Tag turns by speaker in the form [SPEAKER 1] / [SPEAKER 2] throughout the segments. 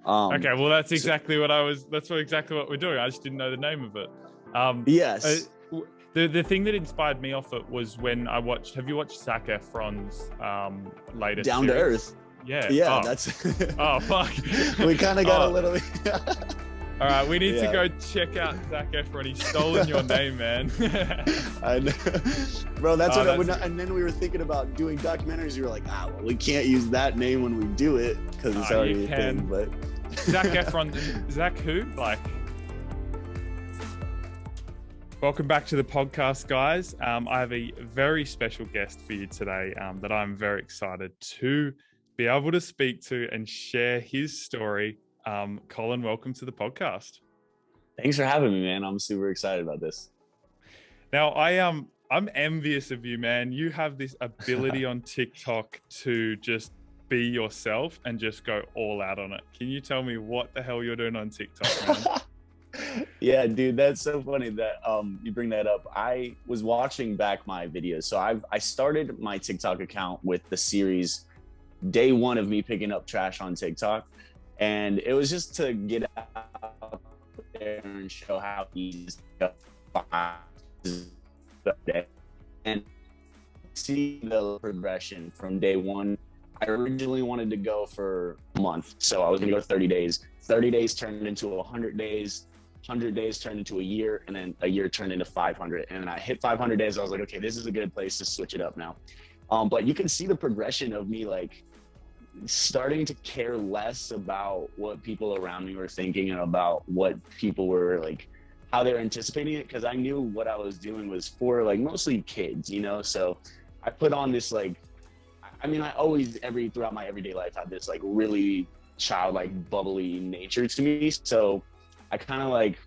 [SPEAKER 1] Okay, well, that's exactly exactly what we're doing. I just didn't know the name of it.
[SPEAKER 2] Yes.
[SPEAKER 1] The thing that inspired me off it was when I watched. Have you watched Zac Efron's latest
[SPEAKER 2] Down
[SPEAKER 1] series?
[SPEAKER 2] to Earth.
[SPEAKER 1] Yeah.
[SPEAKER 2] Yeah,
[SPEAKER 1] oh.
[SPEAKER 2] that's.
[SPEAKER 1] Oh fuck.
[SPEAKER 2] We kind of got a little.
[SPEAKER 1] All right, we need to go check out Zac Efron. He's stolen your name, man.
[SPEAKER 2] I know. Bro, that's and then we were thinking about doing documentaries. You were like, well, we can't use that name when we do it because it's already a thing. But
[SPEAKER 1] Zac Efron, Zac who? Like, welcome back to the podcast, guys. I have a very special guest for you today that I'm very excited to be able to speak to and share his story. Caulin, welcome to the podcast.
[SPEAKER 2] Thanks for having me, man. I'm super excited about this.
[SPEAKER 1] Now, I'm envious of you, man. You have this ability on TikTok to just be yourself and just go all out on it. Can you tell me what the hell you're doing on TikTok, man?
[SPEAKER 2] Yeah, dude, that's so funny that you bring that up. I was watching back my videos. So I started my TikTok account with the series day one of me picking up trash on TikTok. And it was just to get out there and show how easy and see the progression from day one. I originally wanted to go for a month, so I was gonna go 30 days. 30 days turned into 100 days, 100 days turned into a year, and then a year turned into 500. And I hit 500 days, I was like, okay, this is a good place to switch it up now. But you can see the progression of me like starting to care less about what people around me were thinking and about what people were like, how they're anticipating it, because I knew what I was doing was for like mostly kids, you know. So I put on this like, I mean, I always throughout my everyday life had this like really childlike bubbly nature to me. So I kind of like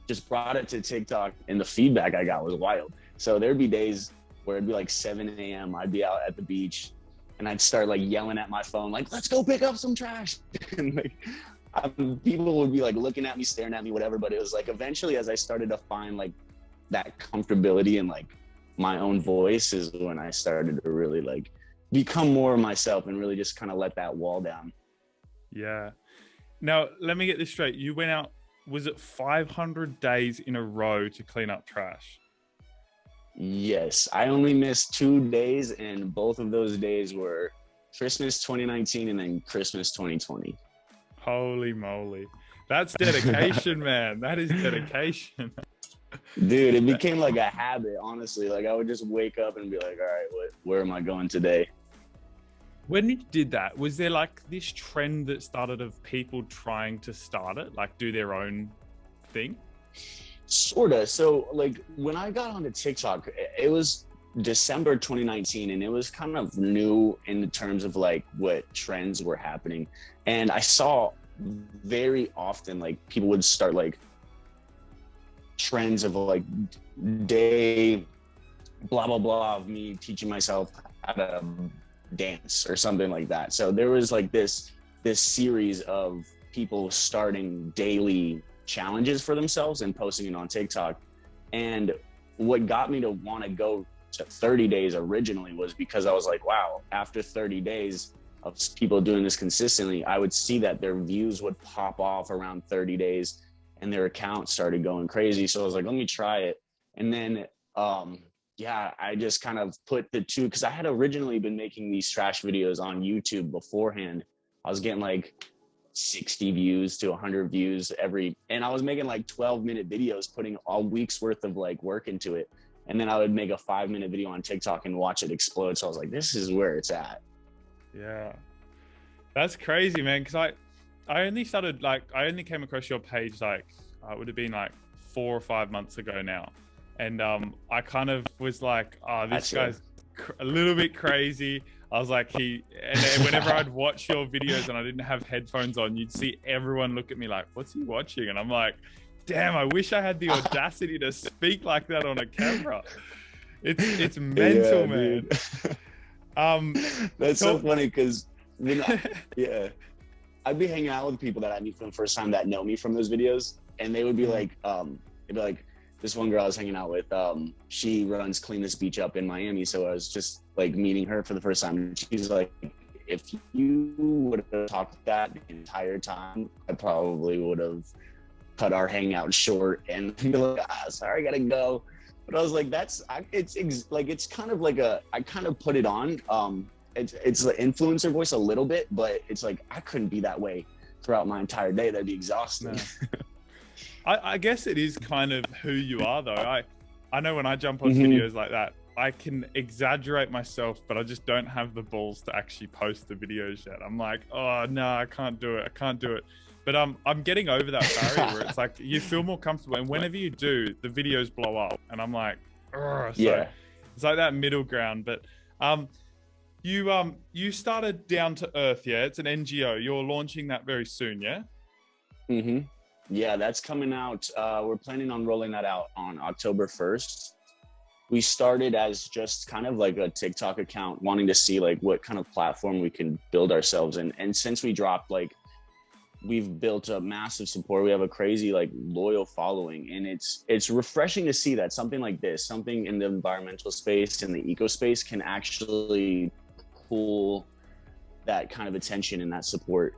[SPEAKER 2] just brought it to TikTok, and the feedback I got was wild. So there'd be days where it'd be like 7 a.m. I'd be out at the beach and I'd start like yelling at my phone, like, let's go pick up some trash. And like, people would be like looking at me, staring at me, whatever. But it was like, eventually as I started to find like that comfortability and like my own voice is when I started to really like become more myself and really just kind of let that wall down.
[SPEAKER 1] Yeah. Now, let me get this straight. You went out, was it 500 days in a row to clean up trash?
[SPEAKER 2] Yes, I only missed 2 days, and both of those days were Christmas 2019 and then Christmas 2020.
[SPEAKER 1] Holy moly. That's dedication, man. That is dedication.
[SPEAKER 2] Dude, it became like a habit, honestly. Like I would just wake up and be like, all right, where am I going today?
[SPEAKER 1] When you did that, was there like this trend that started of people trying to start it, like do their own thing?
[SPEAKER 2] Sorta. So like when I got onto TikTok, it was December 2019, and it was kind of new in terms of like what trends were happening. And I saw very often like people would start like trends of like day blah blah blah of me teaching myself how to dance or something like that. So there was like this series of people starting daily challenges for themselves and posting it on TikTok. And what got me to want to go to 30 days originally was because I was like, wow, after 30 days of people doing this consistently, I would see that their views would pop off around 30 days and their account started going crazy. So I was like, let me try it. And then I just kind of put the two, because I had originally been making these trash videos on YouTube beforehand. I was getting like 60 views to 100 views and I was making like 12-minute videos, putting a week's worth of like work into it. And then I would make a 5-minute video on TikTok and watch it explode. So I was like, this is where it's at.
[SPEAKER 1] Yeah, that's crazy, man. Because I only came across your page like it would have been like 4 or 5 months ago now. And I kind of was like, oh, this guy's a little bit crazy. I was like, and then whenever I'd watch your videos and I didn't have headphones on, you'd see everyone look at me like, what's he watching? And I'm like, damn, I wish I had the audacity to speak like that on a camera. It's mental, man.
[SPEAKER 2] That's so funny because I'd be hanging out with people that I meet for the first time that know me from those videos, and they would be like, they'd be like, this one girl I was hanging out with, she runs Clean This Beach Up in Miami, so I was just like meeting her for the first time. She's like, if you would have talked that the entire time, I probably would have cut our hangout short and be like, sorry, I gotta go. But I was like, it's kind of like I kind of put it on. It's the influencer voice a little bit, but it's like, I couldn't be that way throughout my entire day. That'd be exhausting.
[SPEAKER 1] No. I guess it is kind of who you are though. I know when I jump on videos like that, I can exaggerate myself, but I just don't have the balls to actually post the videos yet. I'm like, oh no, I can't do it. But I'm getting over that barrier where it's like you feel more comfortable, and whenever you do, the videos blow up, and I'm like, ugh. So
[SPEAKER 2] yeah,
[SPEAKER 1] it's like that middle ground. But you started Down to Earth, yeah? It's an NGO. You're launching that very soon, yeah?
[SPEAKER 2] Yeah, that's coming out. We're planning on rolling that out on October 1st. We started as just kind of like a TikTok account, wanting to see like what kind of platform we can build ourselves in. And since we dropped, like, we've built a massive support. We have a crazy, like, loyal following, and it's refreshing to see that something like this, something in the environmental space and the eco space, can actually pull that kind of attention and that support.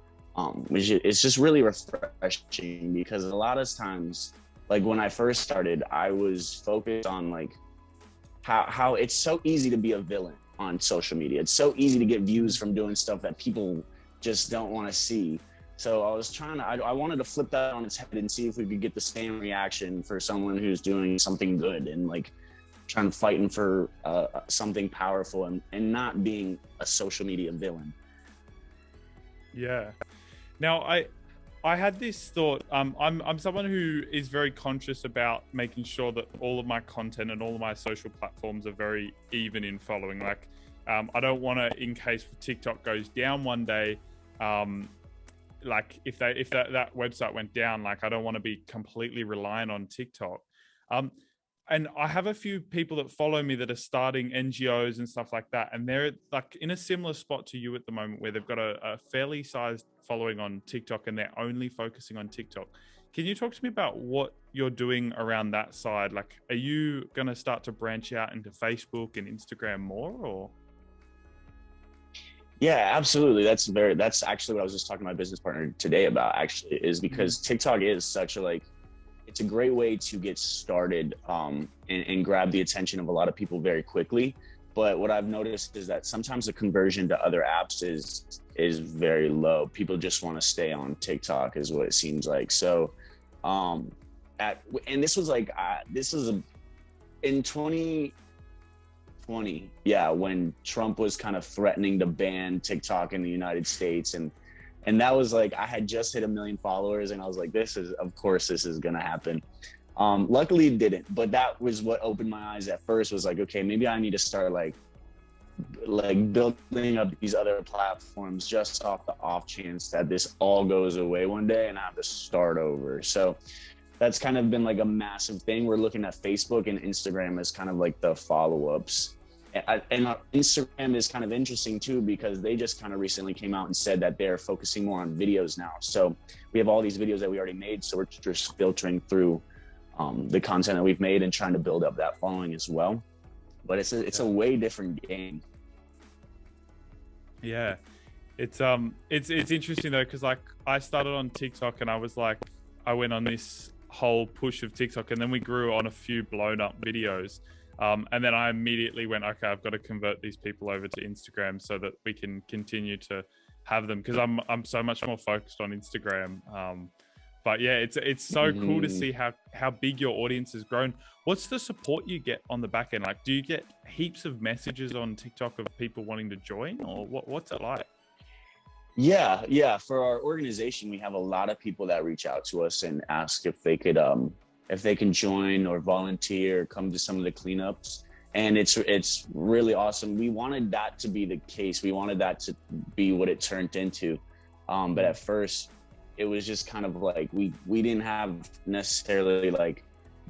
[SPEAKER 2] Which it's just really refreshing, because a lot of times, like when I first started, I was focused on like how it's so easy to be a villain on social media. It's so easy to get views from doing stuff that people just don't want to see. So I was I wanted to flip that on its head and see if we could get the same reaction for someone who's doing something good and like fighting for something powerful and not being a social media villain.
[SPEAKER 1] Yeah. Now I had this thought. I'm someone who is very conscious about making sure that all of my content and all of my social platforms are very even in following. Like, I don't want to, in case TikTok goes down one day, like if that website went down, like I don't want to be completely reliant on TikTok. And I have a few people that follow me that are starting NGOs and stuff like that. And they're like in a similar spot to you at the moment, where they've got a fairly sized following on TikTok and they're only focusing on TikTok. Can you talk to me about what you're doing around that side? Like, are you going to start to branch out into Facebook and Instagram more, or?
[SPEAKER 2] Yeah, absolutely. That's actually what I was just talking to my business partner today about, actually, is because TikTok is such a, it's a great way to get started and grab the attention of a lot of people very quickly. But what I've noticed is that sometimes the conversion to other apps is very low. People just want to stay on TikTok, is what it seems like. So, and this was in 2020, yeah, when Trump was kind of threatening to ban TikTok in the United States, and that was like, I had just hit 1 million followers, and I was like, of course this is gonna happen. Luckily it didn't, but that was what opened my eyes at first, was like, okay, maybe I need to start like building up these other platforms just off the off chance that this all goes away one day and I have to start over. So that's kind of been like a massive thing. We're looking at Facebook and Instagram as kind of like the follow-ups. And Instagram is kind of interesting too, because they just kind of recently came out and said that they're focusing more on videos now. So we have all these videos that we already made, so we're just filtering through the content that we've made and trying to build up that following as well. But it's a way different game.
[SPEAKER 1] Yeah, it's interesting though, because like I started on TikTok and I went on this whole push of TikTok, and then we grew on a few blown up videos. And then I immediately went, okay, I've got to convert these people over to Instagram so that we can continue to have them, because I'm so much more focused on Instagram. But yeah, it's so cool to see how big your audience has grown. What's the support you get on the back end? Like, do you get heaps of messages on TikTok of people wanting to join, or what's it like?
[SPEAKER 2] Yeah. For our organization, we have a lot of people that reach out to us and ask if they could, if they can join or volunteer or come to some of the cleanups. And it's really awesome. We wanted that to be the case. We wanted that to be what it turned into. But at first it was just kind of like, we didn't have necessarily like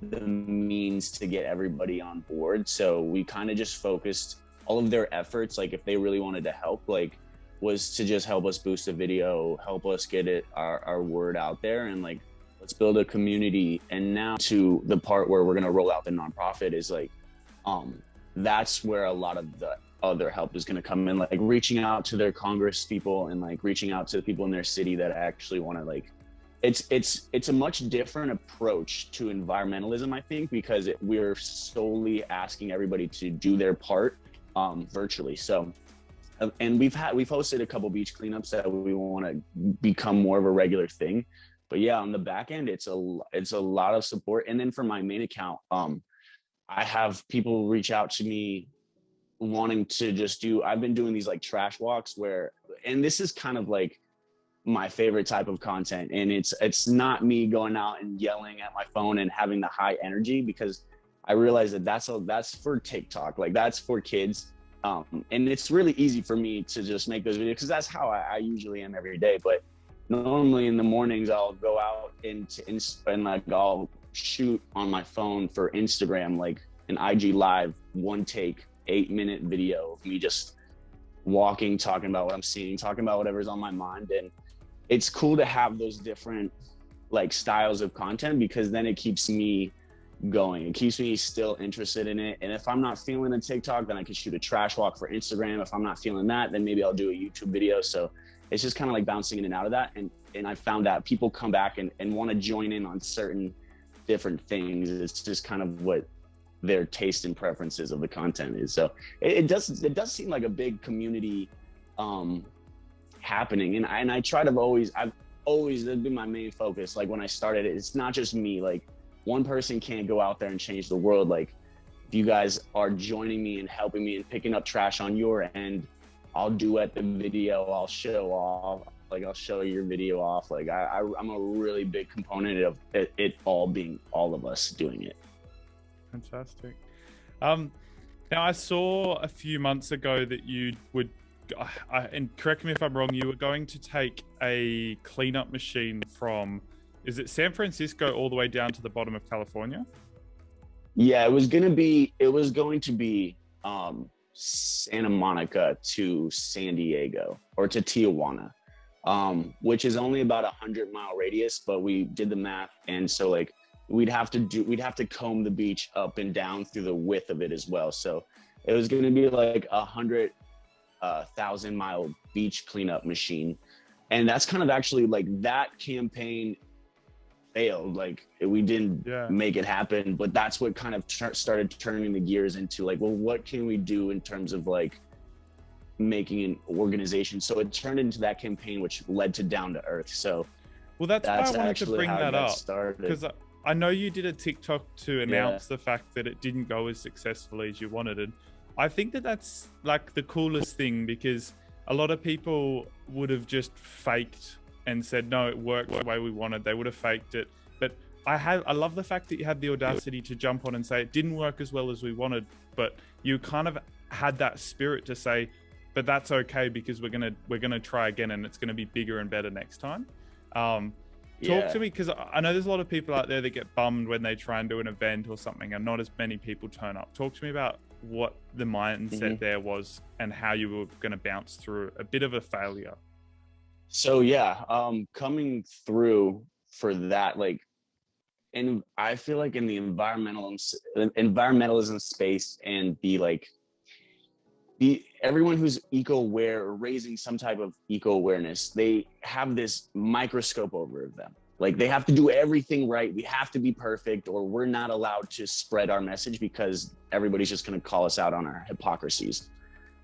[SPEAKER 2] the means to get everybody on board. So we kind of just focused all of their efforts, like if they really wanted to help, like, was to just help us boost a video, help us get our word out there, and like, let's build a community. And now to the part where we're going to roll out the nonprofit is like, that's where a lot other help is going to come in, like reaching out to their Congress people and like reaching out to the people in their city that actually want to like, it's a much different approach to environmentalism, I think, because we're solely asking everybody to do their part virtually. So, and we've hosted a couple beach cleanups that we want to become more of a regular thing. But yeah, on the back end, it's a lot of support. And then for my main account, I have people reach out to me wanting to just I've been doing these like trash walks and this is kind of like my favorite type of content. And it's not me going out and yelling at my phone and having the high energy, because I realize that that's for TikTok, like that's for kids. And it's really easy for me to just make those videos because that's how I usually am every day. But normally in the mornings I'll go out and like I'll shoot on my phone for Instagram, like an IG live, one take, 8-minute video of me just walking, talking about what I'm seeing, talking about whatever's on my mind. And it's cool to have those different like styles of content, because then it keeps me going. It keeps me still interested in it. And if I'm not feeling a TikTok, then I can shoot a trash walk for Instagram. If I'm not feeling that, then maybe I'll do a YouTube video. So it's just kind of like bouncing in and out of that. And I found that people come back and want to join in on certain different things. It's just kind of what their taste and preferences of the content is. So it does seem like a big community happening. And I try to I've always, that'd been my main focus. Like when I started it, it's not just me, like one person can't go out there and change the world. Like if you guys are joining me and helping me and picking up trash on your end, I'll duet the video, I'll show off, like I'll show your video off. Like I'm a really big component of it all being all of us doing it.
[SPEAKER 1] Fantastic. Now I saw a few months ago that you would, and correct me if I'm wrong, you were going to take a cleanup machine from, is it San Francisco all the way down to the bottom of California?
[SPEAKER 2] Yeah, it was going to be Santa Monica to San Diego, or to Tijuana, which is only about 100-mile radius, but we did the math. And so like, we'd have to comb the beach up and down through the width of it as well. So it was going to be like 100,000-mile beach cleanup machine. And that's kind of actually like that campaign failed. Like we didn't make it happen, but that's what kind of started turning the gears into like, well, what can we do in terms of like making an organization? So it turned into that campaign, which led to Down to Earth. So
[SPEAKER 1] well, that's why I wanted to bring that up, because I know you did a TikTok to announce the fact that it didn't go as successfully as you wanted. And I think that that's like the coolest thing, because a lot of people would have just faked and said, no, it worked the way we wanted. They would have faked it. But I love the fact that you had the audacity to jump on and say it didn't work as well as we wanted, but you kind of had that spirit to say, but that's okay, because we're gonna try again, and it's gonna be bigger and better next time. Talk to me, because I know there's a lot of people out there that get bummed when they try and do an event or something and not as many people turn up. Talk to me about what the mindset there was and how you were going to bounce through a bit of a failure.
[SPEAKER 2] So coming through for that, like, and I feel like in the environmentalism space and everyone who's eco-aware or raising some type of eco-awareness, they have this microscope over them. Like they have to do everything right. We have to be perfect, or we're not allowed to spread our message because everybody's just going to call us out on our hypocrisies.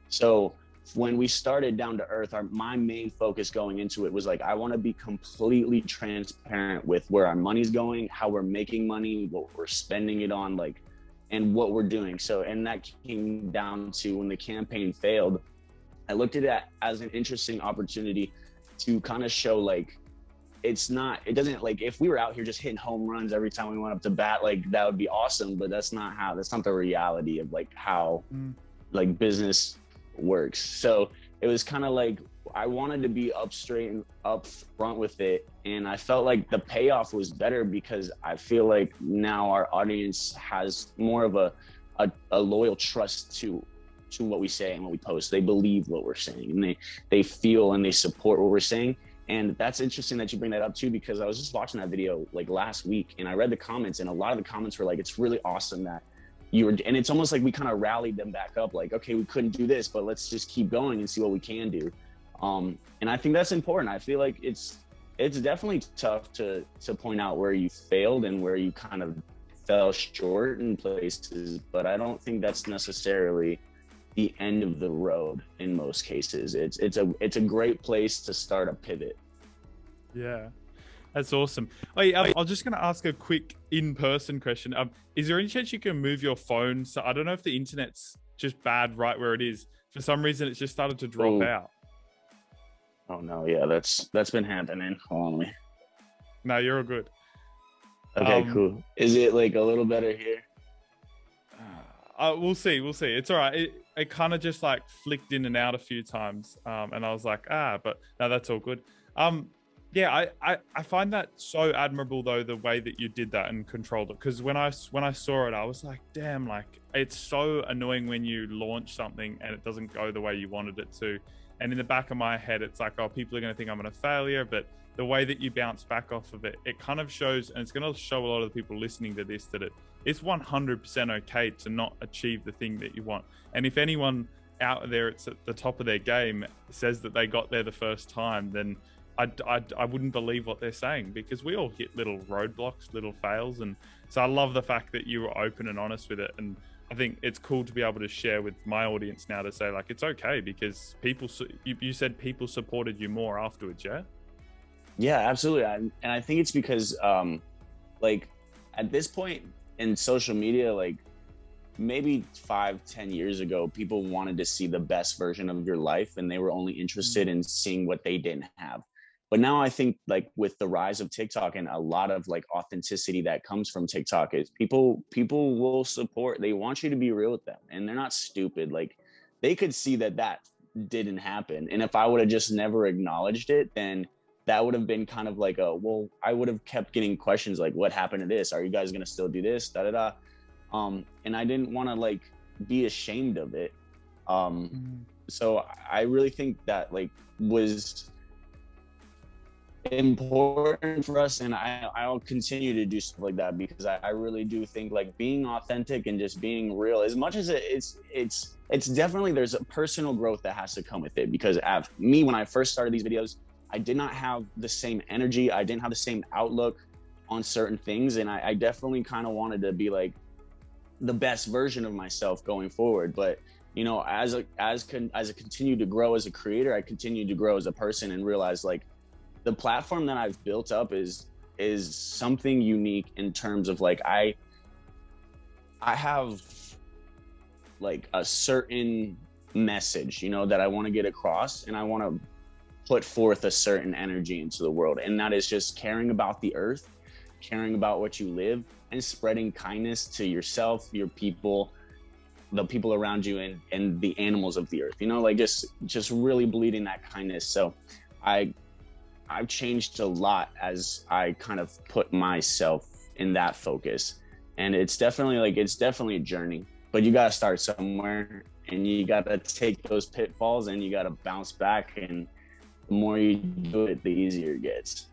[SPEAKER 2] So when we started Down to Earth, my main focus going into it was like, I want to be completely transparent with where our money's going, how we're making money, what we're spending it on, like, and what we're doing. So, and that came down to when the campaign failed, I looked at it as an interesting opportunity to kind of show like, it doesn't, like, if we were out here just hitting home runs every time we went up to bat, like that would be awesome, but that's not the reality of like how like business works. So it was kind of like, I wanted to be up straight and up front with it. And I felt like the payoff was better because I feel like now our audience has more of a loyal trust to what we say and what we post. They believe what we're saying, and they feel and they support what we're saying. And that's interesting that you bring that up too, because I was just watching that video like last week and I read the comments, and a lot of the comments were like, it's really awesome that and it's almost like we kind of rallied them back up, like, okay, we couldn't do this, but let's just keep going and see what we can do. And I think that's important. I feel like it's definitely tough to point out where you failed and where you kind of fell short in places, but I don't think that's necessarily the end of the road in most cases. It's a great place to start a pivot.
[SPEAKER 1] Yeah, that's awesome. Oh, yeah, I'm just going to ask a quick in-person question. Is there any chance you can move your phone? So I don't know if the internet's just bad right where it is. For some reason, it's just started to drop out.
[SPEAKER 2] Oh no, yeah, that's been happening. Hold on me.
[SPEAKER 1] No, you're all good.
[SPEAKER 2] Okay, cool. Is it like a little better here?
[SPEAKER 1] We'll see. It's all right. It kind of just like flicked in and out a few times, and I was like, but no, that's all good. Yeah, I find that so admirable though, the way that you did that and controlled it. Because when I saw it, I was like, damn, like it's so annoying when you launch something and it doesn't go the way you wanted it to. And in the back of my head, it's like, oh, people are going to think I'm a failure. But the way that you bounce back off of it, it kind of shows, and it's going to show a lot of the people listening to this that it's 100% okay to not achieve the thing that you want. And if anyone out there, it's at the top of their game, says that they got there the first time, then I wouldn't believe what they're saying, because we all hit little roadblocks, little fails. And so I love the fact that you were open and honest with it. And I think it's cool to be able to share with my audience now to say, like, it's okay, because you said people supported you more afterwards.
[SPEAKER 2] Yeah, absolutely. And I think it's because like at this point in social media, like maybe 5-10 years ago, people wanted to see the best version of your life, and they were only interested in seeing what they didn't have. But now I think, like, with the rise of TikTok and a lot of like authenticity that comes from TikTok, is people will support. They want you to be real with them, and they're not stupid. Like, they could see that didn't happen, and if I would have just never acknowledged it, then that would have been kind of like I would have kept getting questions like, what happened to this? Are you guys gonna still do this? Da da da. And I didn't want to like be ashamed of it. So I really think that like was important for us, and I'll continue to do stuff like that, because I really do think like being authentic and just being real, as much as it's definitely, there's a personal growth that has to come with it, because when I first started these videos, I did not have the same energy, I didn't have the same outlook on certain things, and I definitely kind of wanted to be like the best version of myself going forward. But you know, as I continue to grow as a creator, I continue to grow as a person, and realize like the platform that I've built up is something unique in terms of like I have like a certain message, you know, that I want to get across, and I want to put forth a certain energy into the world, and that is just caring about the earth, caring about what you live, and spreading kindness to yourself, your people, the people around you, and the animals of the earth, you know, like just really bleeding that kindness. So I've changed a lot as I kind of put myself in that focus, and it's definitely a journey, but you got to start somewhere, and you got to take those pitfalls, and you got to bounce back, and the more you do it, the easier it gets.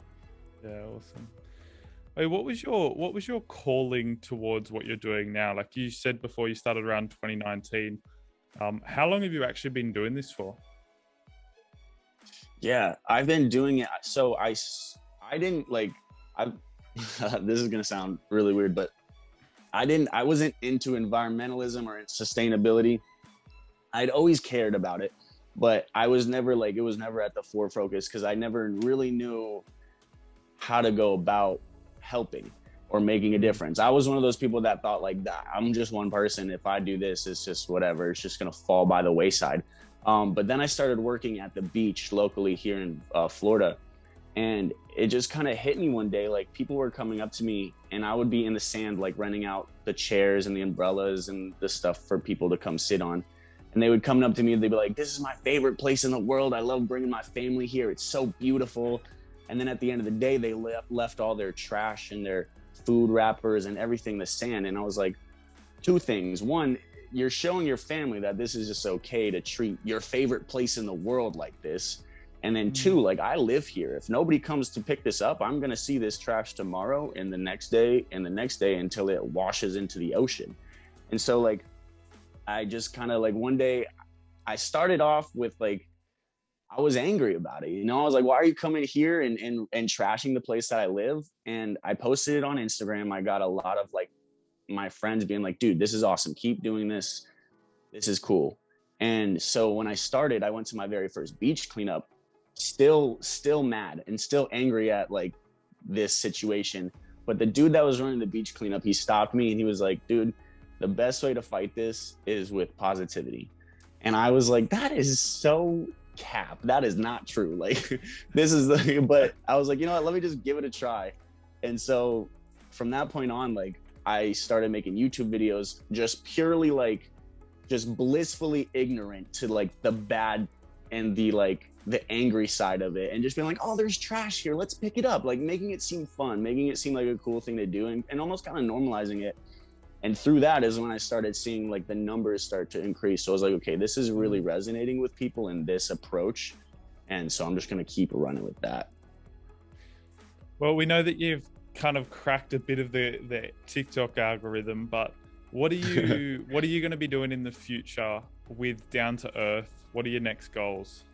[SPEAKER 1] Yeah, awesome. Hey, what was your calling towards what you're doing now? Like you said before, you started around 2019. How long have you actually been doing this for?
[SPEAKER 2] Yeah, I've been doing it. So I didn't like, this is going to sound really weird, but I wasn't into environmentalism or sustainability. I'd always cared about it, but I was never like, it was never at the forefront, because I never really knew how to go about helping or making a difference. I was one of those people that thought like that I'm just one person. If I do this, it's just whatever. It's just going to fall by the wayside. But then I started working at the beach locally here in Florida, and it just kind of hit me one day. Like, people were coming up to me, and I would be in the sand, like renting out the chairs and the umbrellas and the stuff for people to come sit on. And they would come up to me and they'd be like, this is my favorite place in the world. I love bringing my family here. It's so beautiful. And then at the end of the day, they left all their trash and their food wrappers and everything in the sand. And I was like, two things. One, you're showing your family that this is just okay to treat your favorite place in the world like this. And then two, like, I live here. If nobody comes to pick this up, I'm going to see this trash tomorrow and the next day and the next day until it washes into the ocean. And so like, I just kind of like one day I started off with like, I was angry about it. You know, I was like, why are you coming here and trashing the place that I live? And I posted it on Instagram. I got a lot of like my friends being like, dude, this is awesome. Keep doing this. This is cool. And so when I started, I went to my very first beach cleanup, still mad and still angry at like this situation. But the dude that was running the beach cleanup, he stopped me and he was like, dude, the best way to fight this is with positivity. And I was like, that is so cap. That is not true. Like this is the, but I was like, you know what, let me just give it a try. And so from that point on, like I started making YouTube videos just purely like, just blissfully ignorant to like the bad and the like the angry side of it, and just being like, oh, there's trash here, let's pick it up, like making it seem fun, making it seem like a cool thing to do, and almost kind of normalizing it. And through that is when I started seeing like the numbers start to increase. So I was like, okay, this is really resonating with people in this approach. And so I'm just going to keep running with that.
[SPEAKER 1] Well, we know that you've kind of cracked a bit of the TikTok algorithm, but what are you going to be doing in the future with Down to Earth? What are your next goals?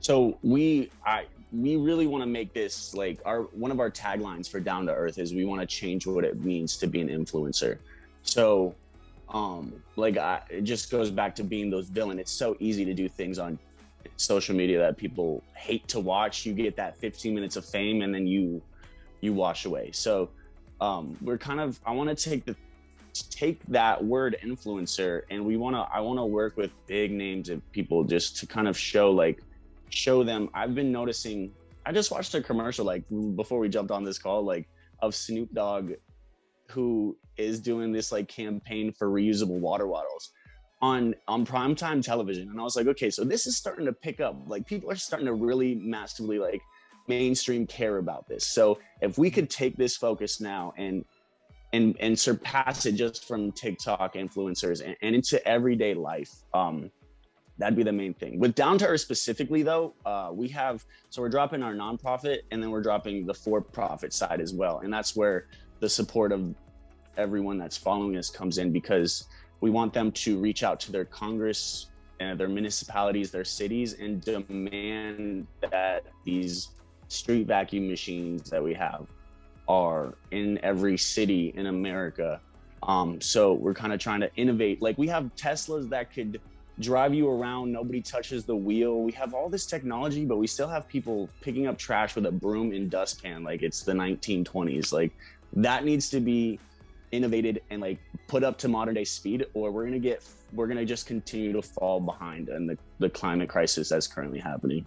[SPEAKER 2] So we really want to make this like one of our taglines for Down to Earth is we want to change what it means to be an influencer. So it just goes back to being those villain. It's so easy to do things on social media that people hate to watch. You get that 15 minutes of fame and then you wash away. So I want to take that word influencer, and I want to work with big names of people just to kind of show them. I've been noticing, I just watched a commercial like before we jumped on this call, like of Snoop Dogg, who is doing this like campaign for reusable water bottles on primetime television. And I was like, okay, so this is starting to pick up. Like people are starting to really massively like mainstream care about this. So if we could take this focus now and surpass it just from TikTok influencers and into everyday life, that'd be the main thing. With Down to Earth specifically though, we're dropping our nonprofit and then we're dropping the for-profit side as well. And that's where the support of everyone that's following us comes in, because we want them to reach out to their Congress and their municipalities, their cities, and demand that these street vacuum machines that we have are in every city in America. So we're kind of trying to innovate. Like we have Teslas that could drive you around, nobody touches the wheel. We have all this technology, but we still have people picking up trash with a broom and dustpan like it's the 1920s. Like that needs to be innovated and like put up to modern day speed, or we're gonna just continue to fall behind in the climate crisis that's currently happening.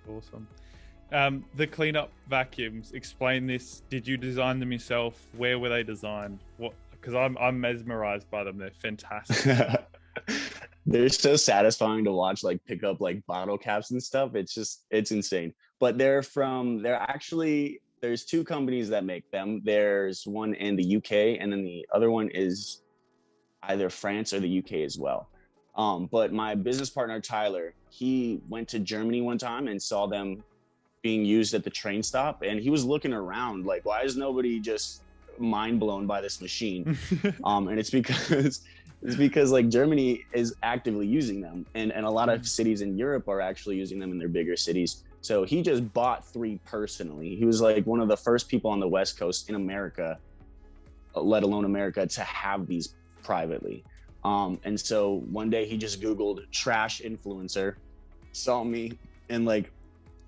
[SPEAKER 1] Awesome. The cleanup vacuums, explain this. Did you design them yourself? Where were they designed? What? Because I'm mesmerized by them. They're fantastic.
[SPEAKER 2] They're so satisfying to watch, like pick up like bottle caps and stuff. It's insane. But there's two companies that make them. There's one in the UK, and then the other one is either France or the UK as well. But my business partner, Tyler, he went to Germany one time and saw them being used at the train stop. And he was looking around like, why is nobody just mind blown by this machine? And it's because like Germany is actively using them. And a lot of cities in Europe are actually using them in their bigger cities. So he just bought 3 personally. He was like one of the first people on the West Coast in America, let alone America, to have these privately. And so one day he just Googled trash influencer, saw me, and like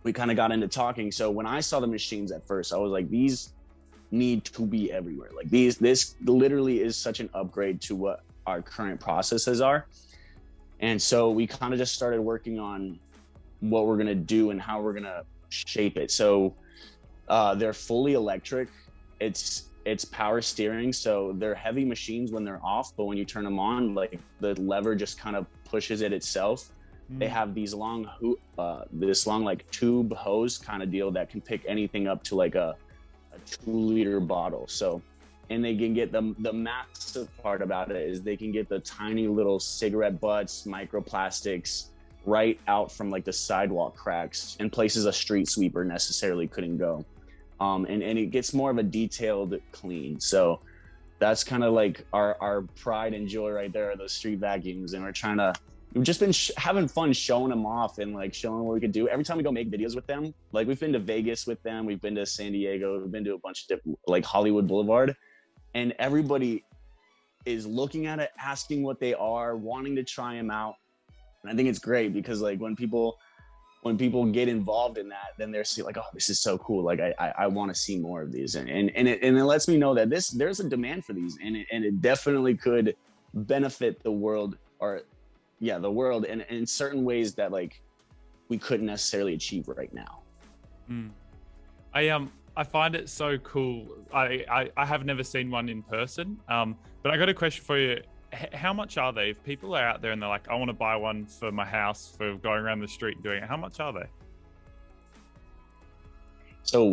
[SPEAKER 2] we kind of got into talking. So when I saw the machines at first, I was like, these need to be everywhere. Like this literally is such an upgrade to what our current processes are. And so we kind of just started working on what we're gonna do and how we're gonna shape it. So they're fully electric. It's power steering, so they're heavy machines when they're off, but when you turn them on, like the lever just kind of pushes it itself. They have these long like tube hose kind of deal that can pick anything up to like a 2-liter bottle. So, and they can get the massive part about it is they can get the tiny little cigarette butts, microplastics right out from like the sidewalk cracks and places a street sweeper necessarily couldn't go. And it gets more of a detailed clean. So that's kind of like our pride and joy right there, are those street vacuums. And we've just been having fun showing them off and like showing what we could do. Every time we go make videos with them, like we've been to Vegas with them, we've been to San Diego, we've been to a bunch of different, like Hollywood Boulevard, and everybody is looking at it, asking what they are, wanting to try them out. And I think it's great because like when people get involved in that, then they're like, oh, this is so cool. Like I want to see more of these. And it lets me know that there's a demand for these, and it definitely could benefit the world, or the world in certain ways that like we couldn't necessarily achieve right now.
[SPEAKER 1] I find it so cool. I have never seen one in person, but I got a question for you. How much are they? If people are out there and they're like, I want to buy one for my house for going around the street and doing it, how much are they?
[SPEAKER 2] So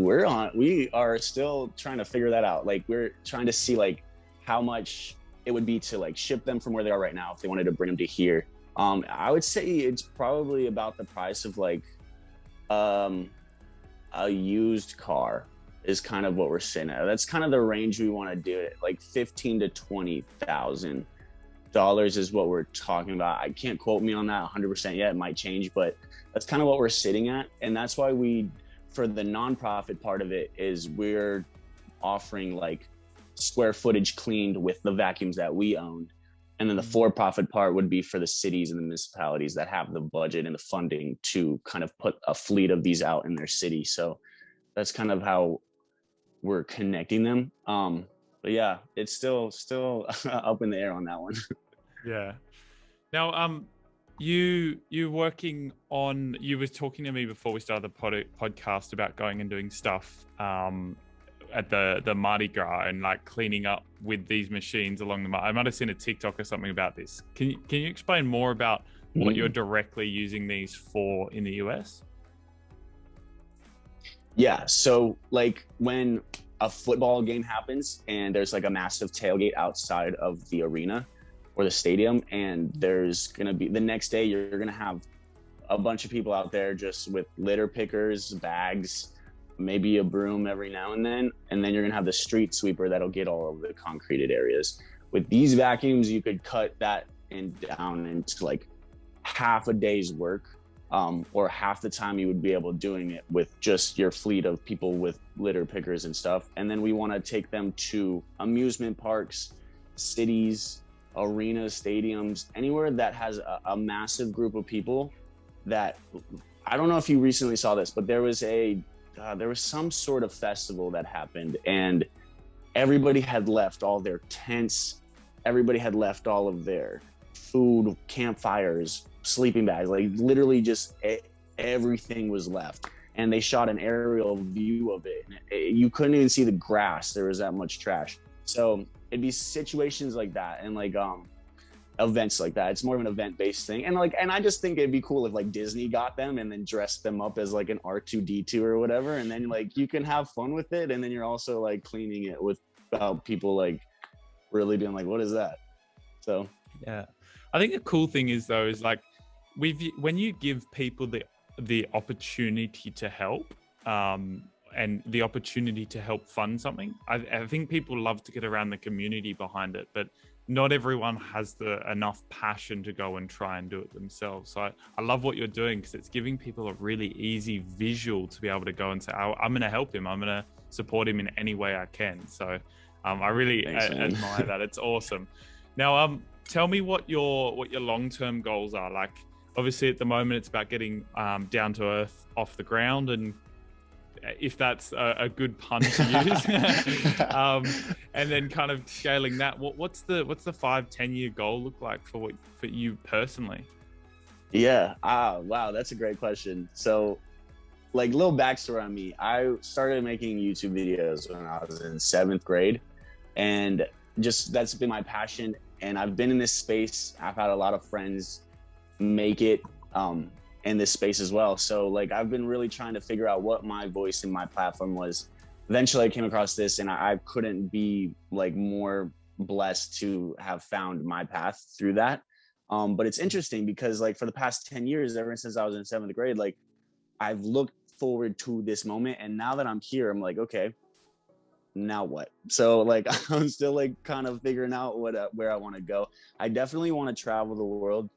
[SPEAKER 2] we are still trying to figure that out. Like we're trying to see like how much it would be to like ship them from where they are right now if they wanted to bring them to here. I would say it's probably about the price of like a used car is kind of what we're sitting at. That's kind of the range we want to do it. Like $15,000 to $20,000 is what we're talking about. I can't quote me on that 100% yet. It might change, but that's kind of what we're sitting at. And that's why for the nonprofit part of it, is we're offering like square footage cleaned with the vacuums that we own. And then the for-profit part would be for the cities and the municipalities that have the budget and the funding to kind of put a fleet of these out in their city. So that's kind of how we're connecting them. But yeah, it's still up in the air on that one.
[SPEAKER 1] Yeah. Now, you working on, you were talking to me before we started the podcast about going and doing stuff at the Mardi Gras and like cleaning up with these machines along the I might have seen a TikTok or something about this. Can you explain more about what you're directly using these for in the US?
[SPEAKER 2] Yeah, so like when a football game happens and there's like a massive tailgate outside of the arena or the stadium, and there's gonna be the next day, you're gonna have a bunch of people out there just with litter pickers, bags, maybe a broom every now and then you're gonna have the street sweeper that'll get all of the concreted areas. With these vacuums, you could cut that down into like half a day's work, or half the time you would be able doing it with just your fleet of people with litter pickers and stuff. And then we want to take them to amusement parks, cities, arenas, stadiums, anywhere that has a massive group of people. That, I don't know if you recently saw this, but there was some sort of festival that happened, and everybody had left all their tents, everybody had left all of their food, campfires, sleeping bags, like literally just everything was left. And they shot an aerial view of it. You couldn't even see the grass. There was that much trash. So it'd be situations like that, and like events like that. It's more of an event-based thing. And I just think it'd be cool if like Disney got them and then dressed them up as like an R2-D2 or whatever, and then like you can have fun with it, and then you're also like cleaning it without people like really being like, what is that? So
[SPEAKER 1] yeah, I think the cool thing is though is like when you give people the opportunity to help, and the opportunity to help fund something, I think people love to get around the community behind it, but not everyone has enough passion to go and try and do it themselves. So I love what you're doing, because it's giving people a really easy visual to be able to go and say, oh, I'm going to help him. I'm going to support him in any way I can. So I really admire that. It's awesome. Now, tell me what your long-term goals are. Like, obviously at the moment it's about getting down to earth, off the ground, and if that's a good pun to use, and then kind of scaling that. What's the 5-10 year goal look like for you personally?
[SPEAKER 2] Yeah. Wow, that's a great question. So, like, little backstory on me. I started making YouTube videos when I was in 7th grade, and just that's been my passion. And I've been in this space. I've had a lot of friends make it in this space as well. So like I've been really trying to figure out what my voice and my platform was. Eventually I came across this, and I couldn't be like more blessed to have found my path through that. But it's interesting because like for the past 10 years, ever since I was in 7th grade, like I've looked forward to this moment. And now that I'm here, I'm like, okay, now what? So like I'm still like kind of figuring out where I want to go. I definitely want to travel the world,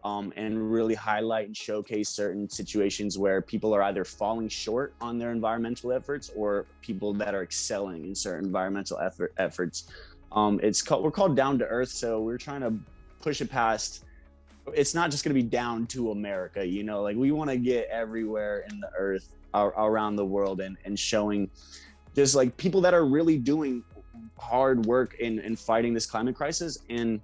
[SPEAKER 2] and really highlight and showcase certain situations where people are either falling short on their environmental efforts or people that are excelling in certain environmental efforts. We're called Down to Earth, so we're trying to push it past. It's not just going to be down to America, you know, like we want to get everywhere in the earth, around the world, and showing just like people that are really doing hard work in fighting this climate crisis. And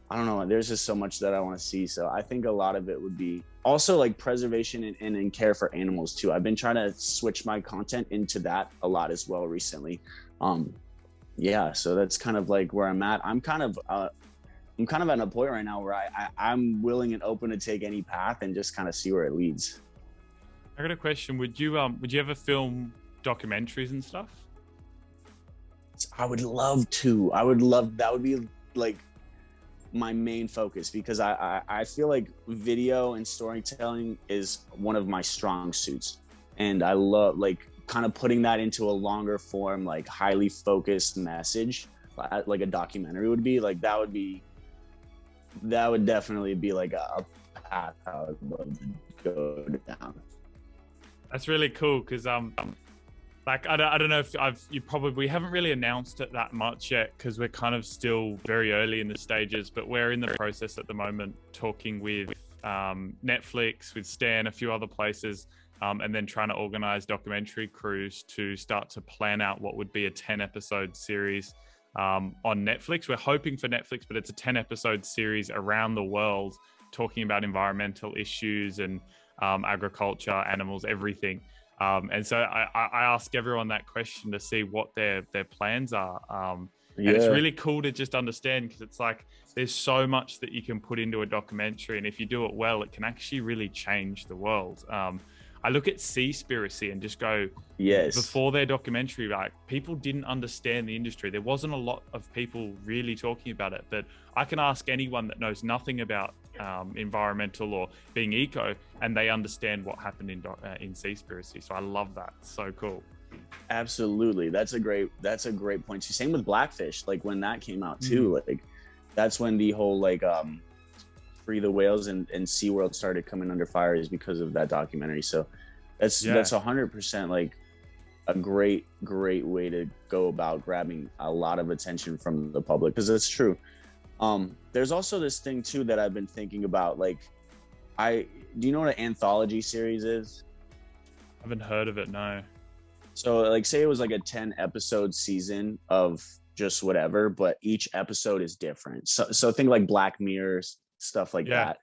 [SPEAKER 2] I don't know, there's just so much that I want to see. So I think a lot of it would be also like preservation and care for animals too. I've been trying to switch my content into that a lot as well recently. Yeah, so that's kind of like where I'm at. I'm kind of at a point right now where I'm willing and open to take any path and just kind of see where it leads.
[SPEAKER 1] I got a question. Would you ever film documentaries and stuff?
[SPEAKER 2] I would love to. I would love, that would be like my main focus, because I feel like video and storytelling is one of my strong suits. And I love like kind of putting that into a longer form, like highly focused message, like a documentary would be like, that would definitely be like a path I would love to go down.
[SPEAKER 1] That's really cool, because like I don't know if we haven't really announced it that much yet, because we're kind of still very early in the stages, but we're in the process at the moment talking with Netflix, with Stan, a few other places, and then trying to organize documentary crews to start to plan out what would be a 10-episode series on Netflix. We're hoping for Netflix, but it's a 10-episode series around the world talking about environmental issues and agriculture, animals, everything. And so I ask everyone that question to see what their plans are. And it's really cool to just understand, because it's like there's so much that you can put into a documentary, and if you do it well, it can actually really change the world. I look at Seaspiracy and just go,
[SPEAKER 2] yes,
[SPEAKER 1] before their documentary, like people didn't understand the industry. There wasn't a lot of people really talking about it, but I can ask anyone that knows nothing about environmental or being eco, and they understand what happened in Seaspiracy. So I love that. It's so cool.
[SPEAKER 2] Absolutely. That's a great point. Same with Blackfish, like when that came out too, like that's when the whole like Free the Whales and SeaWorld started coming under fire, is because of that documentary. So that's 100% like a great way to go about grabbing a lot of attention from the public, because it's true. There's also this thing too that I've been thinking about, like do you know what an anthology series is?
[SPEAKER 1] I haven't heard of it, no.
[SPEAKER 2] So like say it was like a 10-episode season of just whatever, but each episode is different. So think like Black Mirror, stuff like that.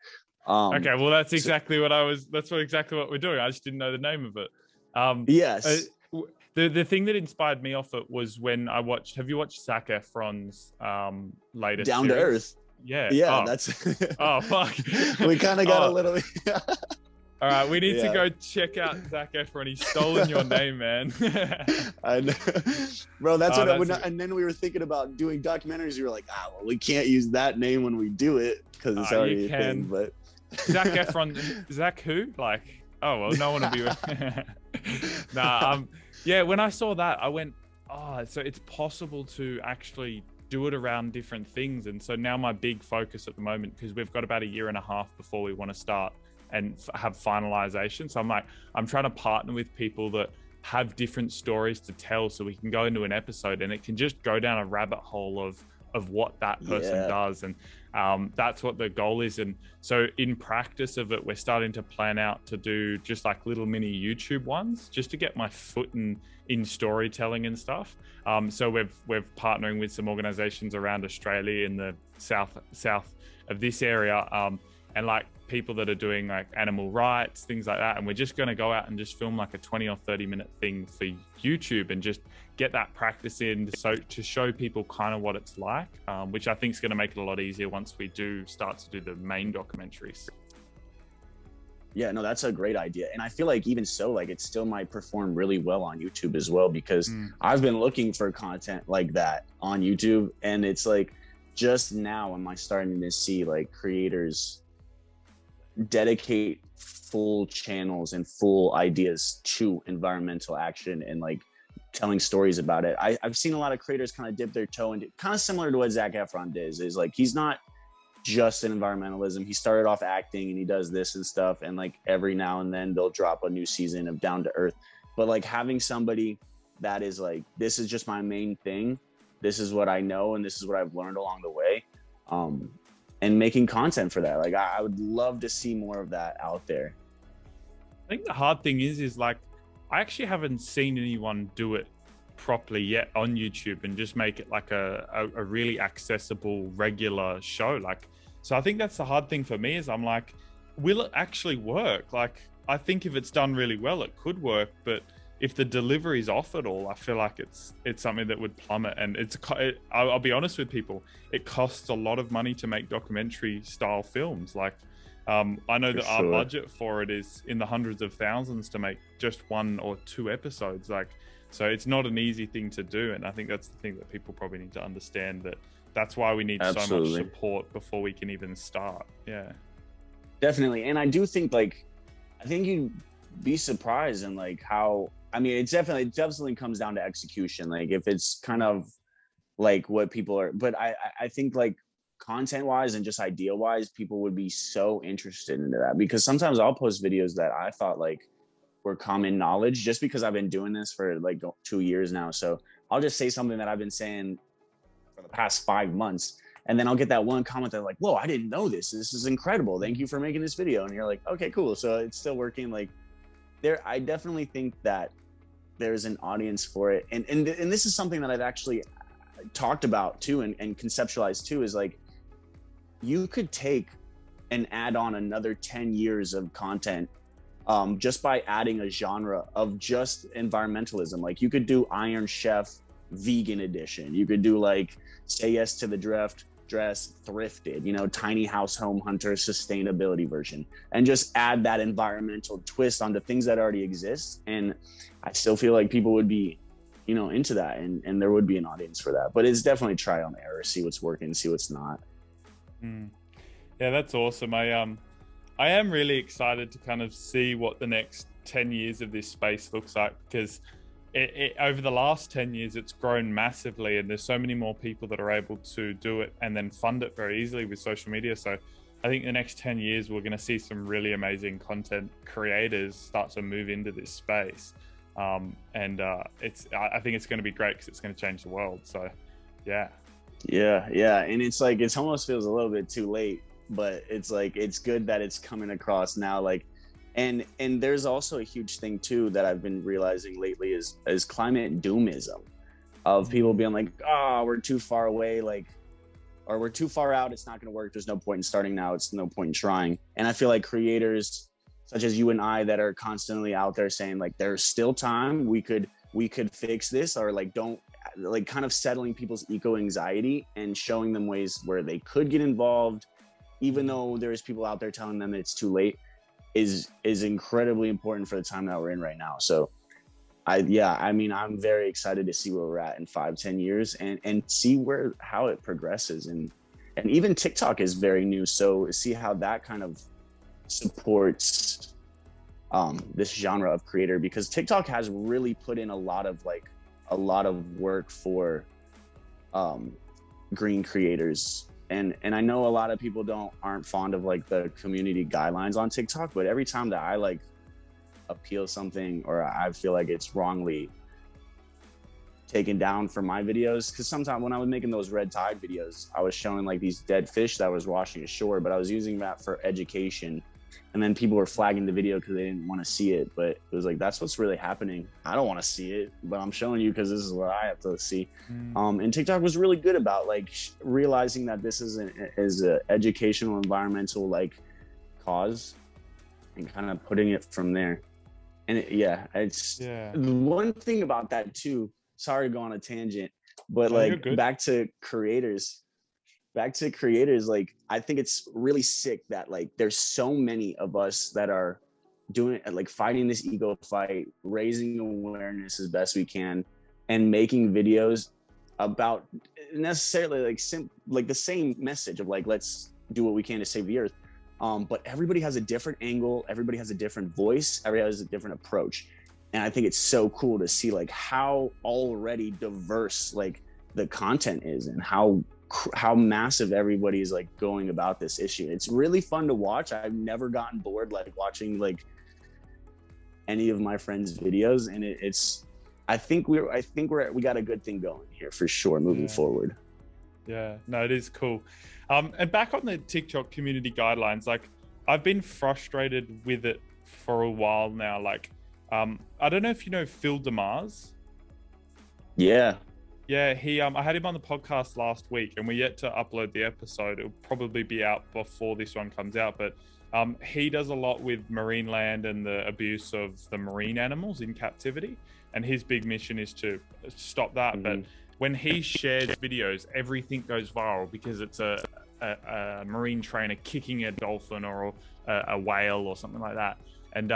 [SPEAKER 1] Okay, well that's exactly exactly what we're doing. I just didn't know the name of it.
[SPEAKER 2] Yes.
[SPEAKER 1] The thing that inspired me off it was when I watched. Have you watched Zac Efron's latest
[SPEAKER 2] Down
[SPEAKER 1] series?
[SPEAKER 2] to Earth?
[SPEAKER 1] Yeah.
[SPEAKER 2] That's.
[SPEAKER 1] Oh fuck.
[SPEAKER 2] We kind of got a little.
[SPEAKER 1] All right, we need to go check out Zac Efron. He's stolen your name, man.
[SPEAKER 2] I know. Bro, that's and then we were thinking about doing documentaries. We were like, well, we can't use that name when we do it, because it's already a thing. But
[SPEAKER 1] Zac Efron, Zac who? Like, oh well, no one will be with. Yeah, when I saw that, I went, so it's possible to actually do it around different things. And so now my big focus at the moment, because we've got about a year and a half before we want to start and have finalization. So I'm trying to partner with people that have different stories to tell, so we can go into an episode and it can just go down a rabbit hole of what that person does. And that's what the goal is. And so in practice of it, we're starting to plan out to do just like little mini YouTube ones, just to get my foot in storytelling and stuff. So we're partnering with some organizations around Australia in the south of this area, and like people that are doing like animal rights, things like that. And we're just going to go out and just film like a 20 or 30 minute thing for YouTube and just get that practice in, to show people kind of what it's like, which I think is going to make it a lot easier once we do start to do the main documentaries.
[SPEAKER 2] Yeah, no, that's a great idea. And I feel like even so, like it still might perform really well on YouTube as well, because I've been looking for content like that on YouTube. And it's like, just now am I starting to see like creators dedicate full channels and full ideas to environmental action, and like telling stories about it. I've seen a lot of creators kind of dip their toe into, kind of similar to what Zac Efron does, is like, he's not just an environmentalism. He started off acting and he does this and stuff. And like every now and then they'll drop a new season of Down to Earth. But like having somebody that is like, this is just my main thing. This is what I know. And this is what I've learned along the way. And making content for that. Like I would love to see more of that out there.
[SPEAKER 1] I think the hard thing is like, I actually haven't seen anyone do it properly yet on YouTube and just make it like a really accessible, regular show. Like, so I think that's the hard thing for me, is I'm like, will it actually work? Like, I think if it's done really well, it could work, but if the delivery's off at all, I feel like it's something that would plummet. And I'll be honest with people, it costs a lot of money to make documentary style films. Like, I know that our budget for it is in the hundreds of thousands to make just 1 or 2 episodes. Like, so it's not an easy thing to do. And I think that's the thing that people probably need to understand, that that's why we need so much support before we can even start. Yeah,
[SPEAKER 2] definitely. And I do think like, I think you'd be surprised in like how, I mean, it definitely comes down to execution. Like if it's kind of like what people are, but I think like, content wise and just idea wise, people would be so interested into that, because sometimes I'll post videos that I thought like were common knowledge, just because I've been doing this for like 2 years now. So I'll just say something that I've been saying for the past 5 months, and then I'll get that one comment that like, whoa, I didn't know this is incredible, thank you for making this video. And you're like, okay, cool. So it's still working. Like I definitely think that there's an audience for it. And this is something that I've actually talked about too, and conceptualized too, is like, you could take and add on another 10 years of content just by adding a genre of just environmentalism. Like you could do Iron Chef vegan edition. You could do like Say Yes to the Dress thrifted, you know, Tiny House Home Hunter sustainability version, and just add that environmental twist onto things that already exist. And I still feel like people would be, you know, into that, and there would be an audience for that. But it's definitely trial and error, see what's working, see what's not.
[SPEAKER 1] Yeah, that's awesome. I am really excited to kind of see what the next 10 years of this space looks like, because it over the last 10 years it's grown massively, and there's so many more people that are able to do it and then fund it very easily with social media. So I think the next 10 years we're going to see some really amazing content creators start to move into this space. I think it's going to be great, because it's going to change the world. So yeah. And it's like, it almost feels a little bit too late, but it's like, it's good that it's coming across now. Like, and there's also a huge thing too that I've been realizing lately is climate doomism, of people being like, oh, we're too far away, like, or we're too far out, it's not going to work, there's no point in starting now, it's no point in trying. And I feel like creators such as you and I that are constantly out there saying like, there's still time, we could fix this, or like, don't, like, kind of settling people's eco anxiety and showing them ways where they could get involved, even though there's people out there telling them it's too late, is incredibly important for the time that we're in right now. So I mean, I'm very excited to see where we're at in 5-10 years, and see how it progresses. And even TikTok is very new, so see how that kind of supports this genre of creator, because TikTok has really put in a lot of work for green creators. And I know a lot of people aren't fond of like the community guidelines on TikTok, but every time that I like appeal something, or I feel like it's wrongly taken down for my videos, because sometimes when I was making those red tide videos, I was showing like these dead fish that was washing ashore, but I was using that for education. And then people were flagging the video because they didn't want to see it. But it was like, that's what's really happening. I don't want to see it, but I'm showing you because this is what I have to see. And TikTok was really good about like realizing that this is an educational, environmental like cause, and kind of putting it from there. And it's one thing about that too. Sorry to go on a tangent, but like back to creators, like I think it's really sick that like there's so many of us that are doing it, like fighting this ego fight, raising awareness as best we can, and making videos about necessarily like the same message of like, let's do what we can to save the earth. But everybody has a different angle, everybody has a different voice, everybody has a different approach.
[SPEAKER 2] And I think it's so cool to see like how already diverse like the content is, and how massive everybody's like going about this issue. It's really fun to watch. I've never gotten bored like watching like any of my friends' videos, and it's I think we got a good thing going here for sure moving forward.
[SPEAKER 1] Yeah, no, it is cool. And back on the TikTok community guidelines, like I've been frustrated with it for a while now. Like, I don't know if you know Phil DeMars.
[SPEAKER 2] Yeah.
[SPEAKER 1] Yeah, I had him on the podcast last week, and we're yet to upload the episode. It'll probably be out before this one comes out, but he does a lot with marine land and the abuse of the marine animals in captivity, and his big mission is to stop that. Mm-hmm. But when he shares videos, everything goes viral because it's a marine trainer kicking a dolphin or a whale or something like that. And